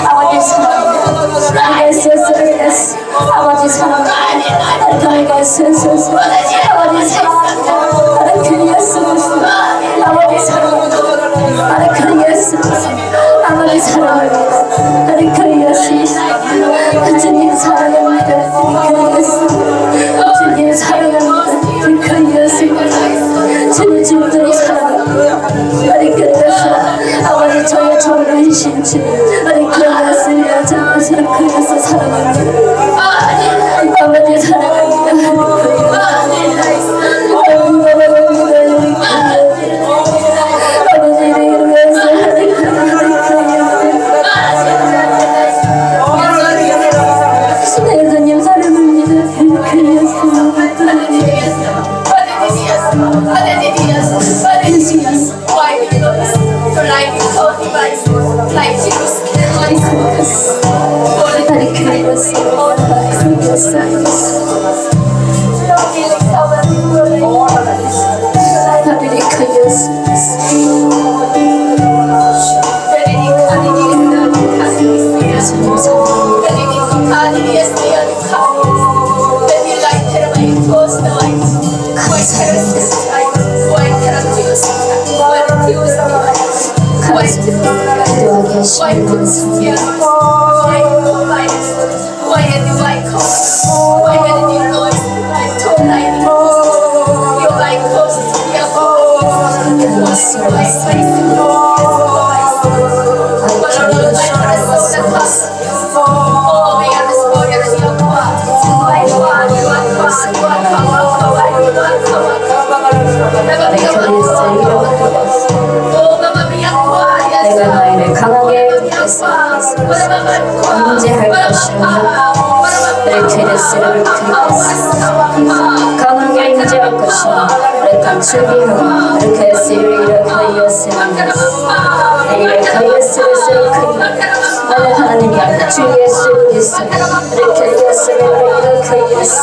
아버지 사랑합니다. 예수 아버지 사랑합니다. 아버지 사랑합니다. 나는 그 예수 아버지 사랑합니다. 나는 그 예수 아버지 사랑합니다. 나는 그 예수 주님 사랑합니다. 그 예수 주님 사랑합니다. 그 예수 주님 주님들이 사랑합니다. 나는 그 예수 아버지 저의 전능하신 주님 나는 그 예수 여자로서 그 예수 사랑합니다. 아버지 사랑합니다. 예수님 사랑합니다. 내가 너희를 강하게 임재할 것이라. 이렇게 레스를 강하게 임재할 것이라. 이렇게 준비하고 이렇게 레스를 이렇게 이었으니 이렇게 예수를 쓰고 나는 하나님이 주 예수 그리스도 이렇게 예수를 이렇게 예수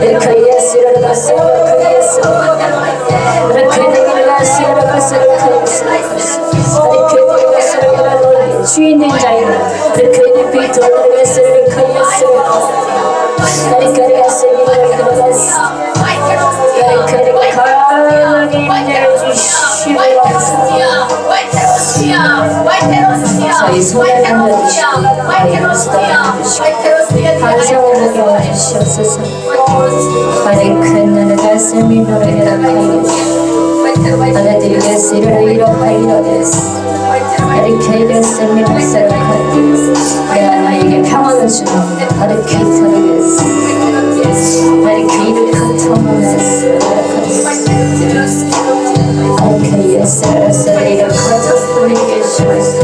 이렇게 예수를 가서 그 예수 이렇게 내기를 가서 이렇게 이렇게 예수를 이렇게 주인된 자이라 이렇게 빛을 예수를 그 예수를 이렇게 예수를 이렇게 강하게 내주시고 저희 손을 흔들으시고 저희 수다해주시고 반성을 보게 해주시옵소서. 하나님 큰 눈을 가슴이 노래라 하여 아내들이 예수를 이렇게 이뤄냈어. 이렇게 이랬으니 백설하여 내가 너에게 평안을 주노 이렇게 이토록했어. 이렇게 이렇게 통원했어. 이렇게 예수를 이렇게 덮으리게 주었어.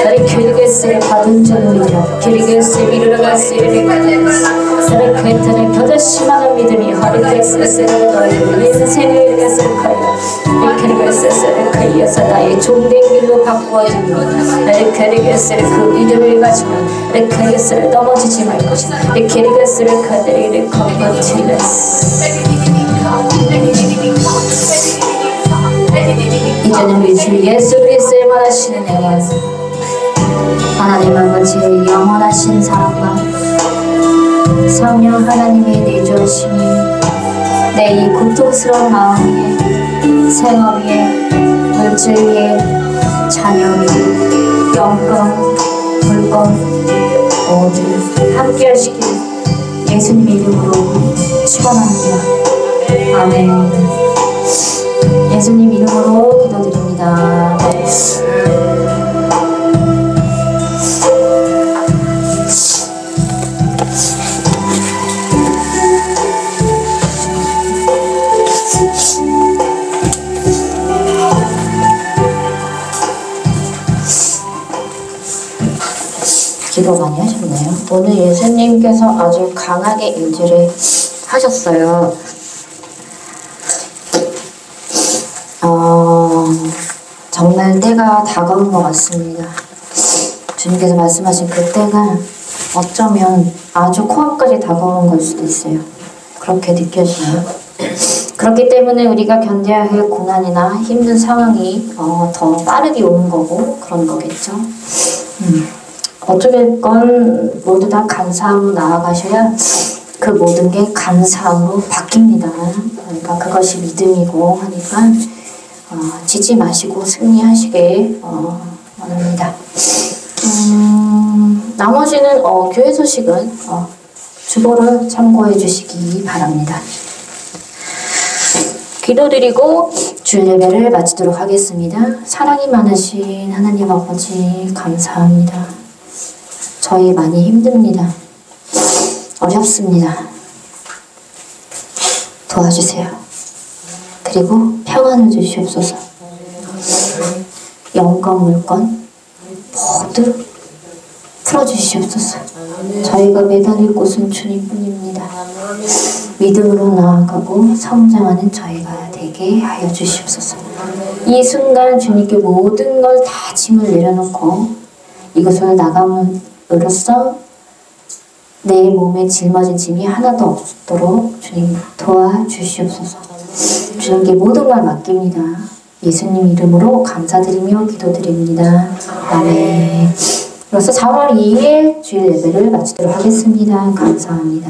이렇게 예수를 받은 자들이라 길게스 이르러 갈수를 이렇게 했더니 더더 심한 믿음이 이렇게 예수를 너희 인생을 예수하여 이렇게 예수를 이어서 나의 종된 길로 바꾸어지며 이렇게 예수를 그 믿음을 가지고 이렇게 예수를 넘어지지 말 것이다. 이렇게 예수를 그들이 버티랬어. 이제는 우리 주 예수 그리스도의 원하시는 내가 하나님 아버지의 영원하신 사랑과 성령 하나님의 내주하심이 내 이 고통스러운 마음 위에 생업 위에 물질 위에 자녀 위에 영권 물권 모두 함께 하시길 예수님 이름으로 축원합니다. 아멘. 예수님 이름으로 기도드립니다. 기도 많이 하셨나요? 오늘 예수님께서 아주 강하게 임재를 하셨어요. 정말 때가 다가온 것 같습니다. 주님께서 말씀하신 그 때가 어쩌면 아주 코앞까지 다가온 걸 수도 있어요. 그렇게 느껴지나요? 그렇기 때문에 우리가 견뎌야 할 고난이나 힘든 상황이 더 빠르게 오는 거고 그런 거겠죠. 어떻게건 모두 다 감사함으로 나아가셔야 그 모든 게 감사함으로 바뀝니다. 그러니까 그것이 믿음이고 하니까 지지 마시고 승리하시길 원합니다. 나머지는 교회 소식은 주보를 참고해 주시기 바랍니다. 기도드리고 주일 예배를 마치도록 하겠습니다. 사랑이 많으신 하나님 아버지 감사합니다. 저희 많이 힘듭니다. 어렵습니다. 도와주세요. 그리고 평안을 주시옵소서. 영건 물건 모두 풀어주시옵소서. 저희가 매달릴 곳은 주님뿐입니다. 믿음으로 나아가고 성장하는 저희가 되게 하여 주시옵소서. 이 순간 주님께 모든 걸 다 짐을 내려놓고 이곳을 나감으로써 내 몸에 짊어진 짐이 하나도 없도록 주님 도와주시옵소서. 주님께 모든 걸 맡깁니다. 예수님 이름으로 감사드리며 기도드립니다. 아멘. 그래서 4월 2일 주일 예배를 마치도록 하겠습니다. 감사합니다.